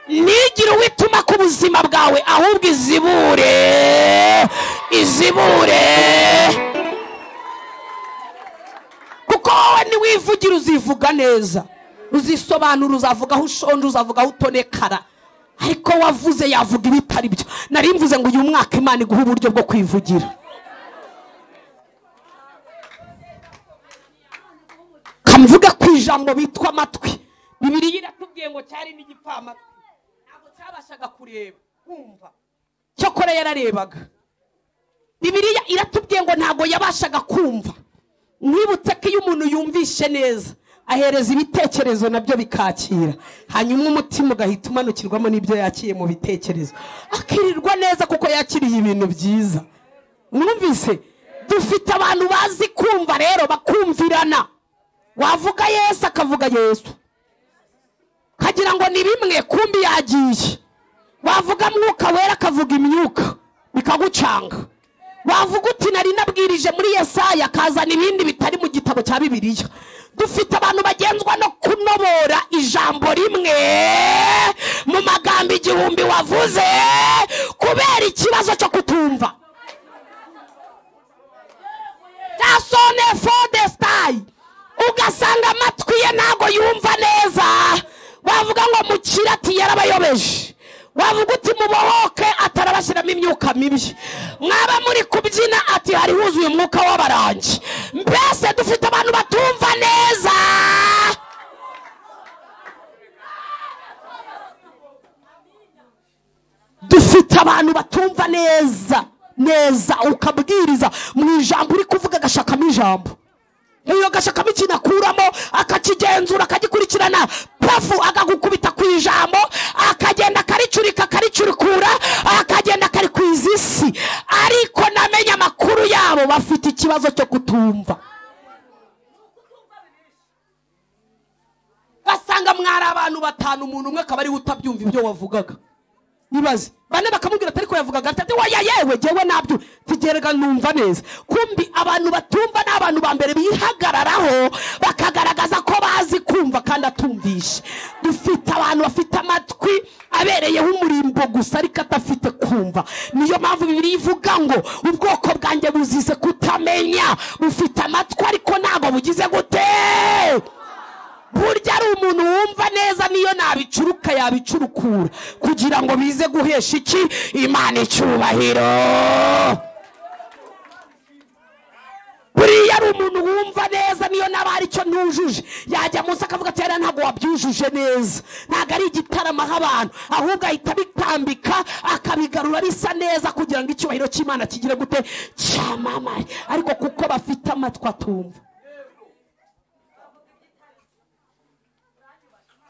nigira wituma ku buzima bwawe ahubwo izibure kuko wowe ni wivugira uzivuga neza, uzisobanura, uzavuga aho ushonje, uzavuga aho utonekara, ariko wavuze yavuga ibitari byo. Nari mvuze ngo uyu mwaka Imana iguha uburyo bwo kwivugira. Kamvuga ku ijambo bitwa amatwi, Bibiliya iratubwiye ngo cyari n'igipfamatwi, ntabwo cyabashaga kureba kumva, cyokora yararebaga. Bibiliya iratubwiye ngo ntabwo yabashaga kumva. Mwibutse ko iyo umuntu yumvishe neza ahereza ibitekerezo nabyo bikakira, hanyuma umutima ugahita umanukirwamo n'ibyo yakiye mu bitekerezo, akirirwa neza kuko yakiriye ibintu byiza. Mwumvise? Dufite abantu bazi kumva rero, bakumvirana. Wavuga Yesu akavuga Yesu, kagira ngo ni bimwe, kumbi yagiye. Wavuga Mwuka Wera akavuga imyuka, bikagucanga. Wavuga uti nari nabwirije muri Yesaya, kazana ibindi bitari mu gitabo cya Bibiliya. Dufite abantu bagenzwa no kunobora ijambo rimwe mu magambo 1000 wavuze kubera ikibazo cyo kutumva. Dasone for the style. Ugasanga amatwi ye ntago yumva neza. Wavuga ngo mukirati yarabayobeje. Wavuga uti mubohoke atarabashiramo imyuka mibi. Mwaba muri kubyina ati hari huzuye umwuka w'abarangi. Mbese dufite abantu batumva neza. Dufite abantu batumva neza ukabwiriza mu ijambo uri kuvuga gashakamo ijambo. Iyo gashakamo ikinakuramo akakigenzura akagikurikirana, pafu akagukubita ku ijambo, akagenda karicurikura, akagenda kari kwizisi. Ariko namenya amakuru yabo bafite ikibazo cyo kutumva. Basanga mwari abantu 5, umuntu umwe akaba ari utabyumva ibyo wavugaga. Nibaze bane bakamubwira atari ko yavugaga ati waya yewe jewe nabyo tigerega numva neza. Kumbi abantu batumva n'abantu ba mbere bihagararaho bakagaragaza ko bazi kumva kandi atumvisha. Dufite abantu bafite amatwi abereyeho umurimbo gusa ariko atafite kumva. Niyo mpamvu Bibiliya ivuga ngo ubwoko bwanjye buzize kutamenya, bufite amatwi ariko ntago bugize gute. Burya ari umuntu wumva neza niyo nabicuruka yabicurukura kugira ngo bize guhesha iki Imana icyubahiro. Buriya ari umuntu wumva neza niyo nabari cyo ntujuje yajya munsi akavuga ati yari ntago wabyujuje neza, ntago ari igitaramo abantu, ahubwo ahita bitambika akabigarura bisa neza kugira ngo icyubahiro cy'Imana kigire gute cyamamare. Ariko kuko bafite amatwi atumva.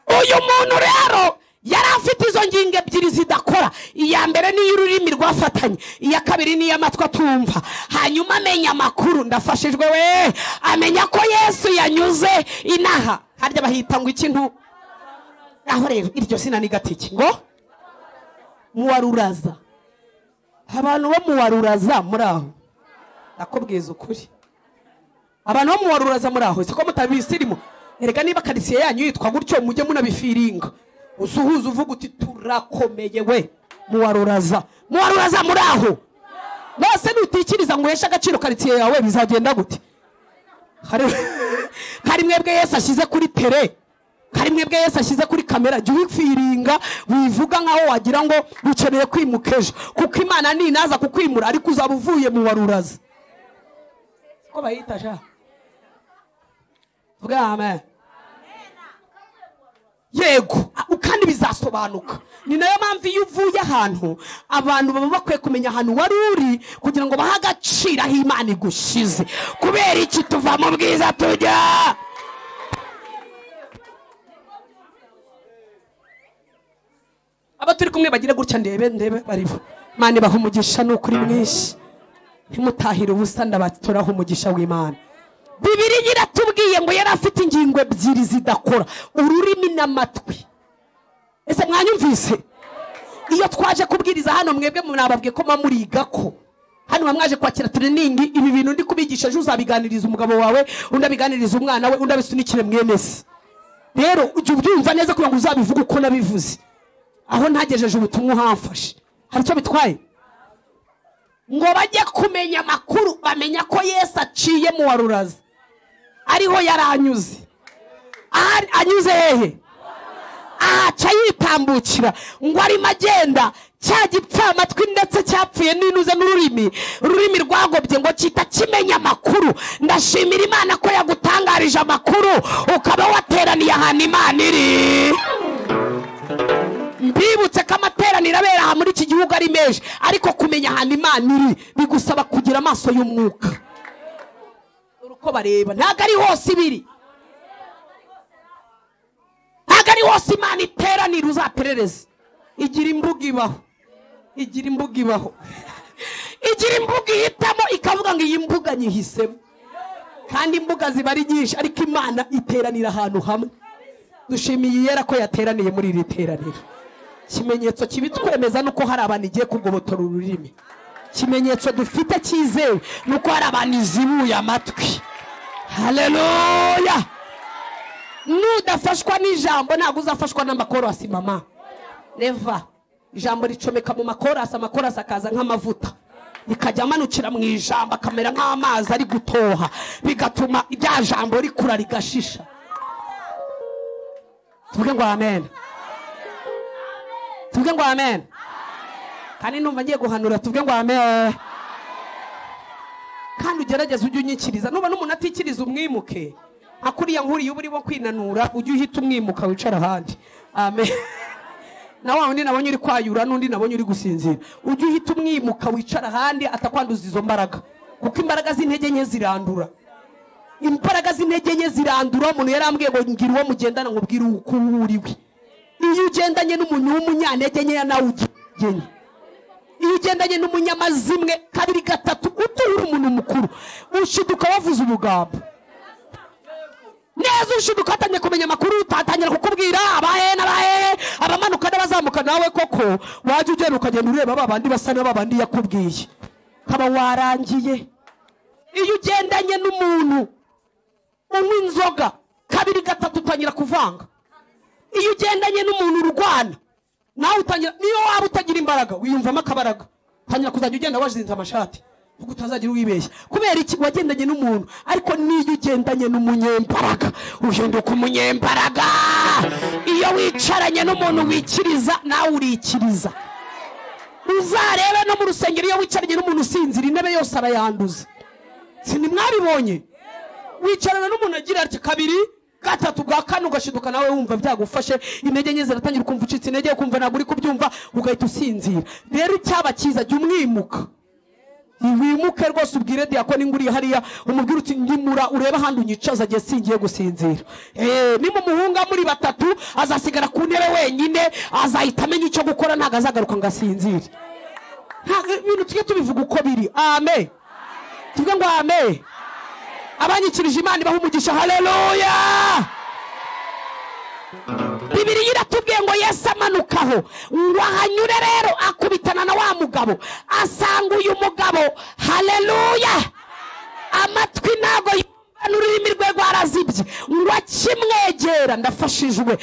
Uyu muntu rero yari afite izo ngingo ebyiri zidakora. Iya mbere ni y'ururimi rwafatanye, iya kabiri ni y'amatwi atumva. Hanyuma amenya amakuru, ndafashijwe we, amenya ko Yesu yanyuze inaha. Harya bahita ngo ikintu aho rero iryo sina ni gatiki ngo muwaruraza. Abantu bo muwaruraza muraho, nakubwiza ukuri, abantu bo muwaruraza muraho siko mutabisirimo. Erega niba karitsiye yanyu yitwa gutyo mujye munabifiringa, usuhuza uvuga uti turakomeye we. Muwaruraza muraho. Bose nutikiriza ngo yesha agaciro karitsiye yawe bizagenda gute? Hari mwebwe Yesu ashize kuri tele, hari mwebwe Yesu ashize kuri kamera, jya wifiringa wivuga nkaho wagira ngo ukeneye kwimukeje, kuko Imana ninaza kukwimura ariko uzaba uvuye mu waruraza. Ko bayita sha vuga amen. Yego kandi bizasobanuka. Ni nayo mpamvu iyo uvuye ahantu abantu baba bakwiye kumenya ahantu wari uri kugira ngo baha agaciro aho Imana igushize. Kubera iki tuva mu bwiza tujya aba turi kumwe bagire gutya ndebe baribo. Imana ibaha umugisha n'ukuri mwinshi, ntimutahire ubusa, ndabatoraho umugisha w'Imana. Bibiliya iratubwiye ngo yari afite ingingo ebyiri zidakora, ururimi n'amatwi. Ese mwanyumvise? Iyo twaje kubwiriza hano mwebwe munababwiye ko mamuriga ko hano mwaje kwakira training, ibi bintu ndi kubigisha ejo uzabiganiriza umugabo wawe, undi abiganiriza umwana we, undi abisunikire mwene se. Rero ujye ubyumva neza kugira ngo uzabivuge uko nabivuze. Aho ntagejeje ubutumwa uhamfashe hari icyo bitwaye ngo bajye kumenya amakuru, bamenya ko Yesu aciye mu waruraza ariho yaranyuze. Anyuze hehe? Aca yitambukira ngo ari magenda cya gipfa amatwi ndetse cyapfuye ninuze n'ururimi rwagobye ngo kita kimenya amakuru. Ndashimira Imana ko yagutangarije amakuru ukaba wateraniye ahantu Imana iri. Mbibutse ko amateraniro abera aha muri iki gihugu ari menshi, ariko kumenya ahantu Imana iri bigusaba kugira amaso y'umwuka. Uruko bareba ntago ari hose ibiri. ari wose Imana iteranira uzaperereze. Igira imbuga ibaho, igira imbuga ibaho, igira imbuga ihitamo ikavuga ngo iyi mbuga nyihisemo. Kandi imbuga ziba ari nyinshi ariko Imana iteranira ahantu hamwe. Dushimiye yera ko yateraniye muri iri teraniro. Kimenyetso kibitwemeza nuko hari abantu igiye kugobotora ururimi. Kimenyetso dufite cyizewe nuko hari abantu izibuye amatwi. Haleluya. Nudafashwa n'ijambo ntabwo uzafashwa n'amakorasi mama. Never. Ijambo ricomeka mu makorasi, amakorasi akaza nk'amavuta. Nikajya amanukira mu ijambo akamera nk'amazi ari gutoha, bigatuma irya jambo rikura rigashisha. Tuvuge ngo amen. Tuvuge ngo amen. Kandi numva ngiye guhanura tuvuge ngo amen. Kandi ugerageze ujye unyikiriza. Nuba n'umuntu atikiriza umwimuke. Akuriya nkuri y'uburi bo kwinanura ujye uhita umwimuka wicara ahandi. Amen. Na wa wundi nabonye uri kwayura n'undi nabonye uri gusinzira. Ujye uhita umwimuka wicara ahandi atakwanduza izo mbaraga. Kuko imbaraga z'intege nke zirandura. Imbaraga z'intege nke zirandura. Umuntu yarambwiye ngo ngira uwo mugendana nkubwira uko uriwe. Iyo ugendanye n'umuntu w'umunyantege nke nawe ugenye. Iyo ugendanye n'umunyamazimwe kabiri gatatu utura umuntu mukuru ushiduka wavuze ubugambo. Neza ushiduka atanye kumenya amakuru utatangira kukubwira abahe n'abahe abamanuka n'abazamuka nawe koko waje ugenda ukagenda ureba babandi basa n'abandi yakubwiye kaba warangiye. Iyo ugendanye n'umuntu unywa inzoga kabiri gatatu utangira kuvanga. Iyo ugendanye n'umuntu urwana nawe utangira, niyo waba utagira imbaraga wiyumvamo akabaraga, tangira kuzajya ugenda wazinze amashati kuko utazagira wibeshya. Kubera iki? Wagendanye n'umuntu. Ariko niyo ugendanye n'umunyembaraga uhinduka umunyembaraga. Iyo wicaranye n'umuntu wikiriza nawe urikiriza. Uzarebe no mu rusengero iyo wicaranye n'umuntu usinzira intebe yose arayanduza. Sini mwabibonye? Wicarana n'umuntu agira ati kabiri gatatu bwa kane ugashiduka nawe wumva byagufashe, intege nke ziratangira ukumva ucitse intege, ukumva ntabwo uri kubyumva ugahita usinzira. Rero icyaba cyiza jya umwimuka. Wimuke rwose ubwire diakoni nguriye hariya umubwire uti ndimura ureba handi unyicaza agiye singiye gusinzira. Nimu muhunga muri batatu azasigara ku ntebe wenyine azahita amenya icyo gukora ntago azagaruka ngasinzira. Ibintu tujye tubivuga uko biri. Amen. Tuvuge ngo amen. Abanyikirije Imana ibaha umugisha. Haleluya. Bibiliya iratubwiye ngo Yesu amanukaho ngo ahanyure rero akubitana na wa mugabo asanga uyu mugabo. Haleluya. Amatwi ntago n'ururimi rwe rwarazibye ngo akimwegera, ndafashijwe,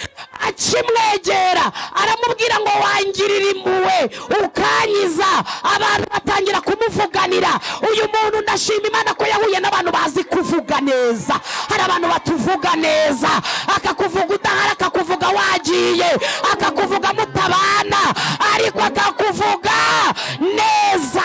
akimwegera aramubwira ngo wangirira impuhwe ukanyiza. Abantu batangira kumuvuganira. Uyu muntu ndashima Imana ko yahuye n'abantu bazi kuvuga neza. Hari abantu batuvuga neza, akakuvuga udahari, akakuvuga wagiye, akakuvuga mutabana, ariko akakuvuga neza.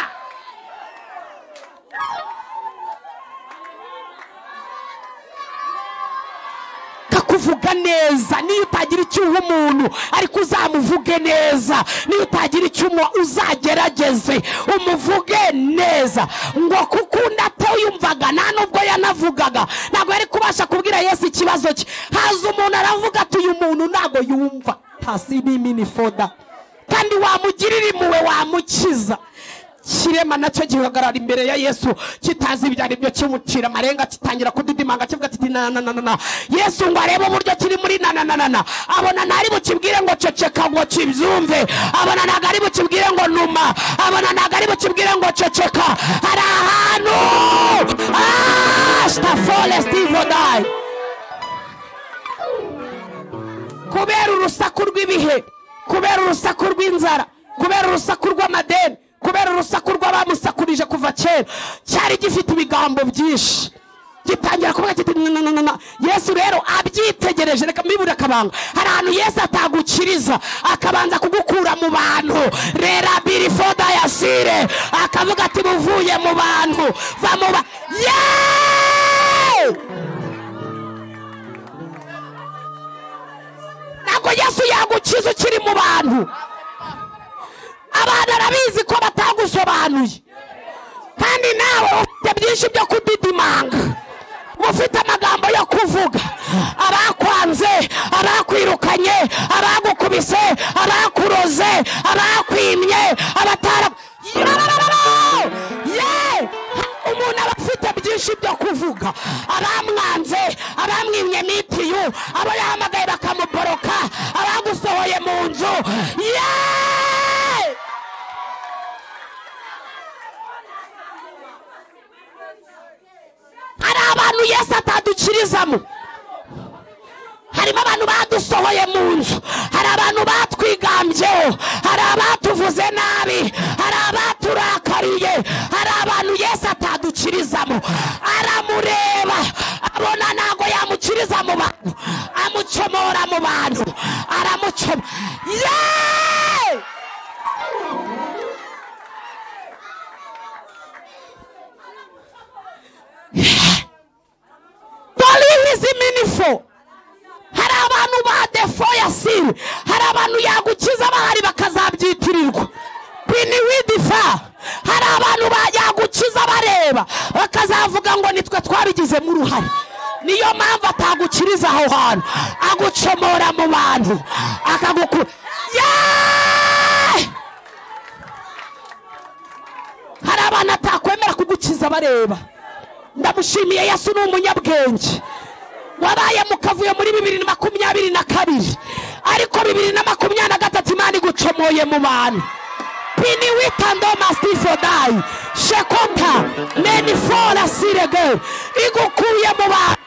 Kuvuga neza. Niyo utagira icyuho umuntu ariko uzamuvuge neza. Niyo utagira icyuho uzagerageze umuvuge neza. Ngo kukunda atayumvaga nta nubwo yanavugaga, ntabwo yari kubasha kubwira Yesu ikibazo cye. Haza umuntu aravuga ati uyu muntu ntabwo yumva, tasi mimi foda, kandi wamugirira impuhwe wamukiza. Kirema nacyo gihagarara imbere ya Yesu kitazi ibyari byo kimucira amarenga kitangira kudidimanga kivuga ati na. Yesu ngo arebe uburyo kiri muri na abona ntari bukibwire ngo ceceka ngo kibyumve, abona ntago ari bukibwire ngo numa, abona ntago ari bukibwire ngo ceceka. Hari ahantu stafole Steve die kubera urusaku rw'ibihe, kubera urusaku rw'inzara, kubera urusaku rw'amadeni, kubera urusaku rw'abamusakurije kuva kera. Cyari gifite ibigambo byinshi gitangira kuvuga kiti na. Yesu rero abyitegereje, reka mbibura akabanga. Hari ahantu Yesu atagukiriza akabanza kugukura mu bantu. Rera birifoda yasire akavuga ati buvuye mu bantu va mu ba ntabwo Yesu yagukiza ukiri mu bantu. Abana arabizi ko batagusobanuye kandi nawe ufite byinshi byo kudidimanga. mufite amagambo yo kuvuga, abakwanze, abakwirukanye, abagukubise, abakuroze, abakwimye, abatara umuntu aba afite byinshi byo kuvuga, abamwanze, abamwimye mitiyu, abo yahamagaye bakamuboroka, abagusohoye mu nzu. Hari abantu Yesu atadukirizamo, harimo abantu badusohoye mu nzu, hari abantu batwigambyeho, hari abatuvuze nabi, hari abaturakariye, hari abantu Yesu atadukirizamo. Aramureba abona ntago yamukiriza mu bantu, amucomora mu bantu, aramucoma. Hari abantu ba defo ya siri, hari abantu yagukiza bahari bakazabyitirirwa biniwidifa. Hari abantu yagukiza bareba bakazavuga ngo nitwe twabigizemo uruhare. Niyo mpamvu atagukiriza aho hantu, agucomora mu bantu akagukura. Hari abantu atakwemera kugukiza bareba. Ndamushimiye Yesu ni umunyabwenge, wabaye mu kavuyo muri 2022, ariko 2023 Imana igucomoye mu bantu. Pini witando mastifo dai shekota meni fola sirege, igukuye mu bantu,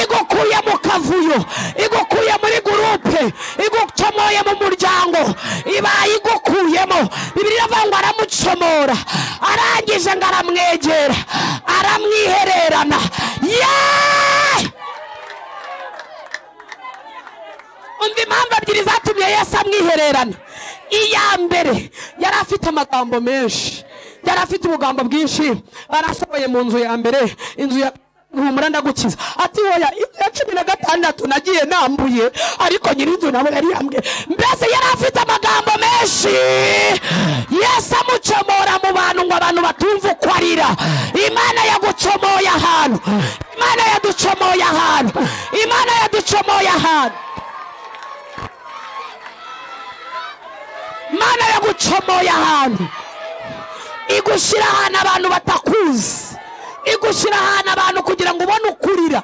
igukuye mu kavuyo, igukuye muri gurupe, igucomoye mu muryango, iba igukuyemo. Bibiliya ivuga ngo aramucomora, arangije ngo aramwegera, aramwihererana. Umva impamvu ebyiri zatumye Yesu amwihererana. Iya mbere, yari afite amagambo menshi, yari afite ubugambo bwinshi. Arasohoye mu nzu ya mbere, inzu ya humura ndagukiza. Ati oya, ya 16 nagiye nambuye, ariko nyirinzu nawe yari yambwiye. Mbese yari afite amagambo menshi. Yesu amucomora mu bantu ngo abantu batumva uko arira. Imana yagucomoye ahantu, Imana yaducomoye ahantu, Imana yaducomoye ahantu. Imana yagucomoye ahantu, igushyira ahantu abantu batakuzi, igushyira ahantu abantu kugira ngo ubone ukurira,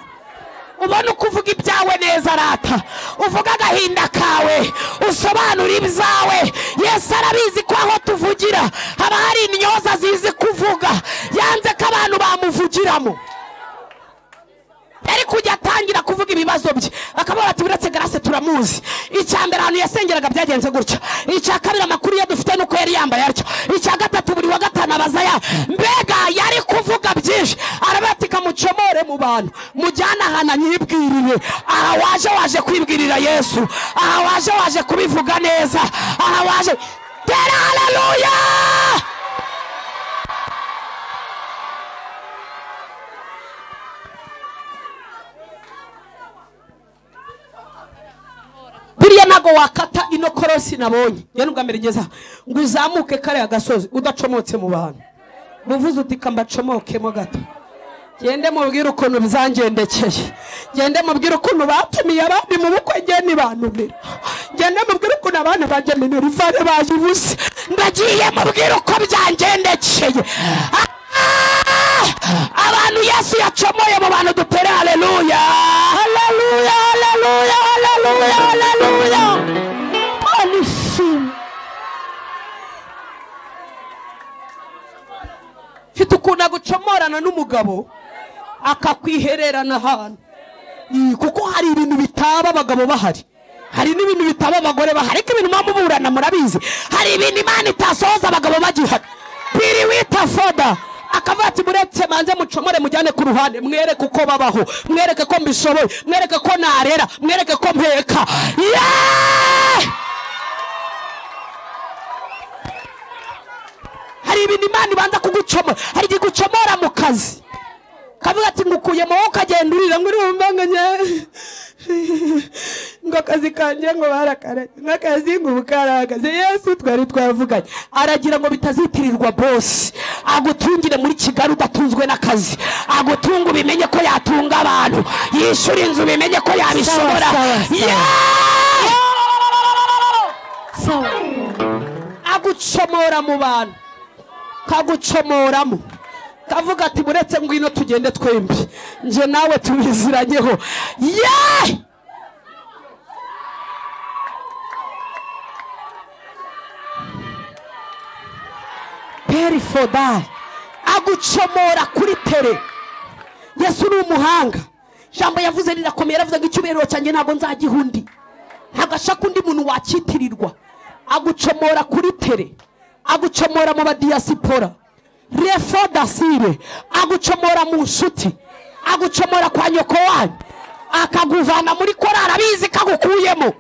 ubone ukuvuga ibyawe neza rata, uvuga agahinda kawe, usobanura ibyawe. Yesu arabizi ko aho tuvugira haba hari intyoza zizi kuvuga, yanze ko abantu bamuvugiramo. Yari kujya atangira kuvuga ibibazo bye, akabona ati biretse Grace turamuzi. Icyambere ahantu yasengeraga byagenze gutya, icyakabiri amakuru yo dufite nuko yari yambaye atyo, icyagatatu buri wa gatanu abaza mbega yari kuvuga byinshi. Arabatika mucomore mu bantu, mujyana ahantu nyibwirire. Aha waje kwibwirira Yesu, aha waje kubivuga neza, aha waje tera. Haleluya! Biriya nago wakata ino korosi nabonye yanubwa mbere ngeza ngo uzamuke kare agasozi udacomotse mu bantu. Muvuze uti kambacomokemo gato, gende mubwira ukuntu bizangendekeye, gende mubwira ukuntu batumiye abandi mu bukwe ngeni bantumira, gende mubwira ukuntu abana banje minerivare bayibuze, ndagiye mubwira uko byangendekeye. Abantu Yesu yacomoye mu bantu. Dutere haleluya, haleluya, haleluya, haleluya, haleluya. Fite ukuntu agucomorana n'umugabo akakwihererana ahantu, kuko hari ibintu bitaba abagabo bahari, hari n'ibintu bitaba abagore bahari. Ariko ibintu muburana murabizi, hari ibintu Imana itasohoza abagabo bagihari. Piri wita foda akavuga ati muretse manze mucomore mujyane ku ruhande, mwereke uko babaho, mwereke ko mbishoboye, mwereke ko narera, mwereke ko mpeka. Hari ibintu Imana ibanza kugucomora, hari gucomora mu kazi, kavuga ati ngukuye mu ukagenda urira ngo uri umanganya ngo akazi kanjye ngo barakare n'akazi ngo bukaragaze Yesu twari twavuganye aragira ngo bitazitirirwa boss agutungire muri Kigali udatunzwe n'akazi agutunga ubimenye ko yatunga abantu yishura inzu bimenye ko yabishobora agucomora mu bantu kagucomoramo kavuga ati buretse ngwino tugende twembi nje nawe tubiziranyeho peri for that agucomora kuri tere Yesu ni umuhanga jambo yavuze rirakomeye aravuze ngo icyubahiro cyanjye ntabwo nzagihundi ntagashaka undi muntu wakitirirwa agucomora kuri tere agucomora mu badiyasipora refo dasire agucomora mu nshuti agucomora kwa nyoko wanyu akaguvana muri korara bizi kagukuyemo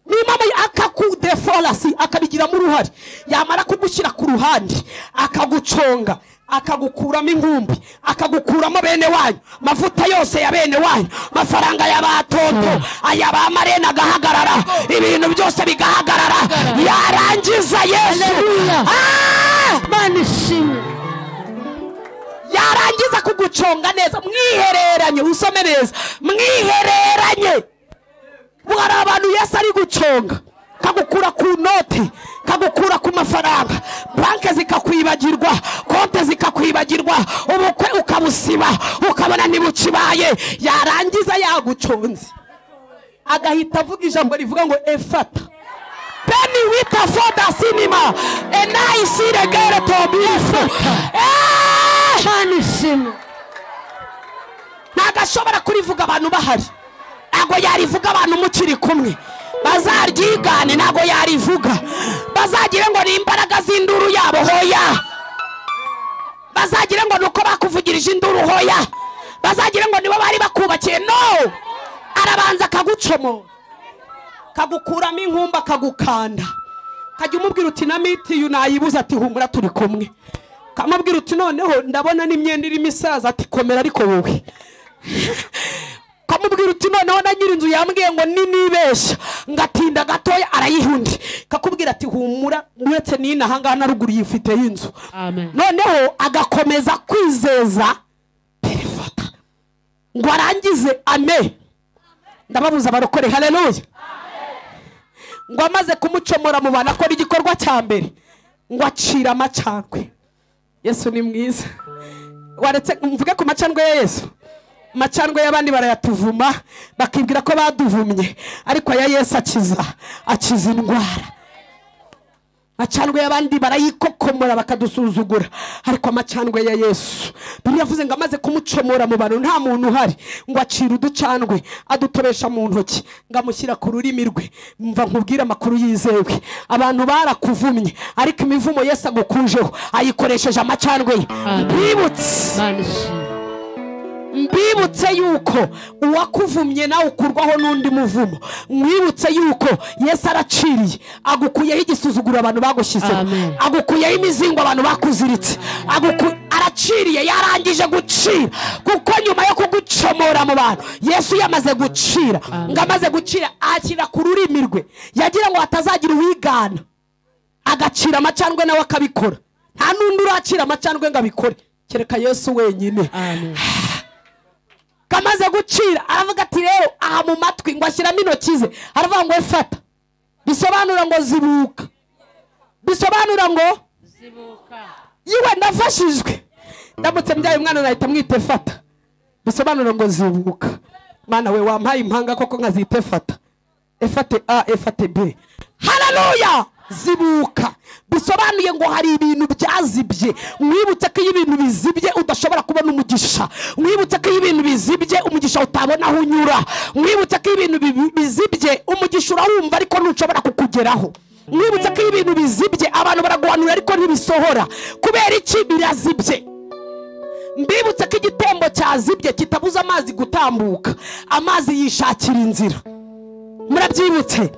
nimama akakudeforasi akabigiramo uruhare yamara kugushyira ku ruhande akaguconga akagukuramo inkumbi akagukuramo bene wanyu mavuta yose ya bene wanyu mafaranga y'abatonto ayaba marena agahagarara ibintu byose bigahagarara yarangiza Yesu manishimwe yarangiza kuguconga neza mwihereranye usome neza mwihereranye bwara abantu Yesu ari guconga kagukura ku noti kagukura ku mafaranga banke zikakwibagirwa konte zikakwibagirwa ubukwe ukabusiba ukabona nibukibaye yarangiza yaguconze agahita avuga ijambo rivuga ngo efata Penny with a foda cinema and I see the girl to be manishimwe nagashobora kurivuga abantu bahari ago yarivuga abantu mukiri kumwe bazaryigane nago yarivuga bazagire ngo ni imbaraga z'induru yabo hoya bazagire ngo nuko bakuvugirije induru hoya bazagire ngo nibo bari bakubakiye no arabanza kagucomo kagukuramo inkumba kagukanda kajya umubwira uti na miti yunayibuza ati humura turi kumwe kamubwira uti noneho ndabona n'imyenda irimo isaza ati komera ariko wowe kamubwira uti noneho na nyirinzu yambwiye ngo ninibesha ngatinda gatoya arayihundi kakubwira ati humura uretse nina hanga na ruguru yifite y'inzu noneho agakomeza kwizeza perifata ngo arangize ame ndababuza barokore haleluya ngo amaze kumucomora mu bana akora igikorwa cya mbere ngo acira amacandwe Yesu ni mwiza waretse mvuge ku macandwe ya Yesu macandwe y'abandi barayatuvuma bakibwira ko baduvumye ariko ya Yesu akiza indwara macandwe y'abandi barayikokomora bakadusuzugura ariko amacandwe ya Yesu Bibiliya yavuze ngo amaze kumucomora mu bantu nta muntu uhari ngo acira uducandwe adutobesha mu ntoki ngamushyira ku rurimi rwe mva nkubwira amakuru yizewe abantu barakuvumye ariko imivumo Yesu agukujeho ayikoresheje amacandwe ye mbibutse yuko uwakuvumye nawe ukurwaho n'undi muvumo mwibutse yuko Yesu araciriye agukuyeho igisuzuguro abantu bagushizeho agukuyeho imizingo abantu bakuziritse araciriye yarangije gucira kuko nyuma yo kugucomora mu bantu Yesu yamaze gucira ngamaze gucira akira ku rurimi rwe yagira ngo atazagira uwigana agacira amacandwe nawe akabikora nta n'undi uracira amacandwe ngo abikore kereka Yesu wenyine kamaze gucira aravuga ati rero aha mu matwi ngo ashyiramo intoki ze aravuga ngo efata bisobanura ngo zibuka bisobanura ngo zibuka yiwe ndafashijwe ndamutse mbyaye umwana nahita mwite fata bisobanura ngo zibuka mana we wampaye impanga koko nkazite efata efate A efate B haleluya zibuka bisobanuye ngo hari ibintu byazibye mwibutse ko ibintu bizibye udashobora kubona umugisha mwibutse ko ibintu bizibye umugisha utabona aho unyura mwibutse ko ibintu bizibye umugisha urumva ariko ntushobora kukugeraho mwibutse ko ibintu bizibye abantu baraguhanura ariko ntibisohora kubera iki birazibye mbibutse ko igitembo cyazibye kitabuza amazi gutambuka amazi yishakira inzira murabyibutse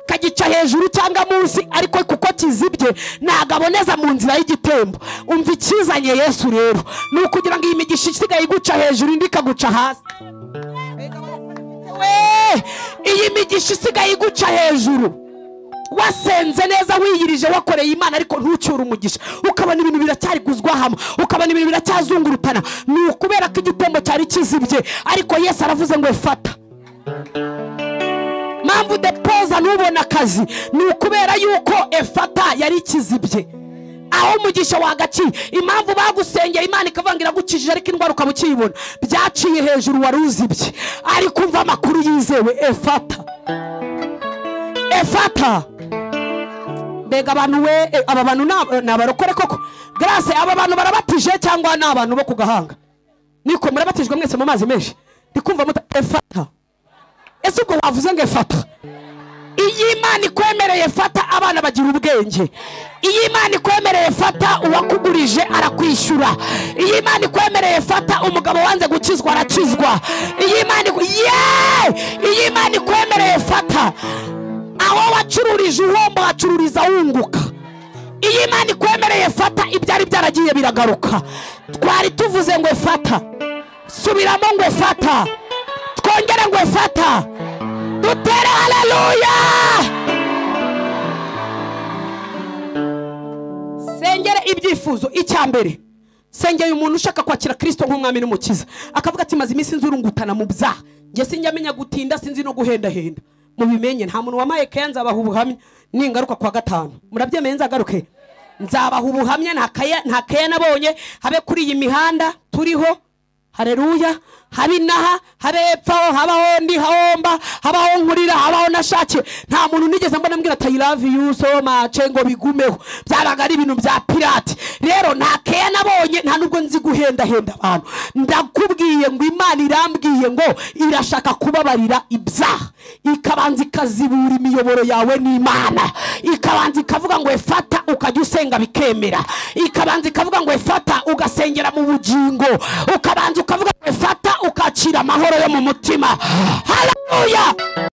kagica hejuru cyangwa munsi ariko kuko kizibye nagaboneza mu nzira y'igitembo umva ikizanye Yesu rero nukugira ngo imigisha isigaye iguca hejuru indi kaguca hasi iyi migisha isigaye iguca hejuru. Wasenze neza wiyirije wakoreye Imana ariko ntucyure umugisha, ukabona ibintu biracyari guzwahama, ukabona ibintu biracyazungurutana, ni ukubera ko igitembo cyari kizibye. Ariko Yesu aravuze ngo fata. Mpamvu depoza nubona akazi ni ukubera yuko efata yari kizibye. Aho umugisha wagaci, impamvu bagusengeye Imana ikavangira gukijije ariko indwara ukamukibona byaciye hejuru wari uzibye. Ariko umva amakuru yizewe, efata. Mbega abantu we, aba bantu nabarokore koko. Grace, aba bantu barabatije cyangwa ni abantu bo kugahanga? Niko murabatijwe mwese mu mazi menshi. Ndikumva muta efata. Ese ubwo wavuze ngo efata? Iyi Imana ikwemereye fata abana bagira ubwenge. Iyi Imana ikwemereye fata uwakugurije arakwishyura. Iyi Imana ikwemereye fata umugabo wanze gukizwa arakizwa. Iyi Imana ikwemereye fata aho wacururije uhomba wacururiza wunguka. Iyi Imana ikwemereye fata ibyari byaragiye biragaruka. Twari tuvuze ngo fata, subiramo ngo fata, twongere ngo fata, dutere haleluya. Sengere ibyifuzo. Icyambere, sengeye umuntu ushaka kwakira Kristo nk'umwami n'umukiza, akavuga ati maze iminsi nzurungutana mu byaha, nge sinjyamenya gutinda, sinzi no guhendahenda. Mubimenye nta muntu wamaye Kaya nzabaha ubuhamya ningaruka kwa gatanu. Murabyemeye nzagaruke nzabaha ubuhamya nta Kaya nabonye habe kuri iyi mihanda turiho. Haleluya. Habinaha habepfa habaho ndi hahomba habaho nkurira habaho nashake. Nta muntu nigeze mbona mbwira I love you so much ngo bigumeho. Byabaga ari ibintu bya pirate. Rero nta Kaya nabonye, nta nubwo nzi guhendahenda abantu. Ndakubwiye ngo Imana irambwiye ngo irashaka kubabarira ibyaha, ikabanza ikazibura imiyoboro yawe n'Imana, ikabanza ikavuga ngo efata ukajya usenga bikemera, ikabanza ikavuga ngo efata ugasengera mu bugingo, ukabanza ukavuga ngo efata ukakira amahoro yo mu mutima. Haleluya.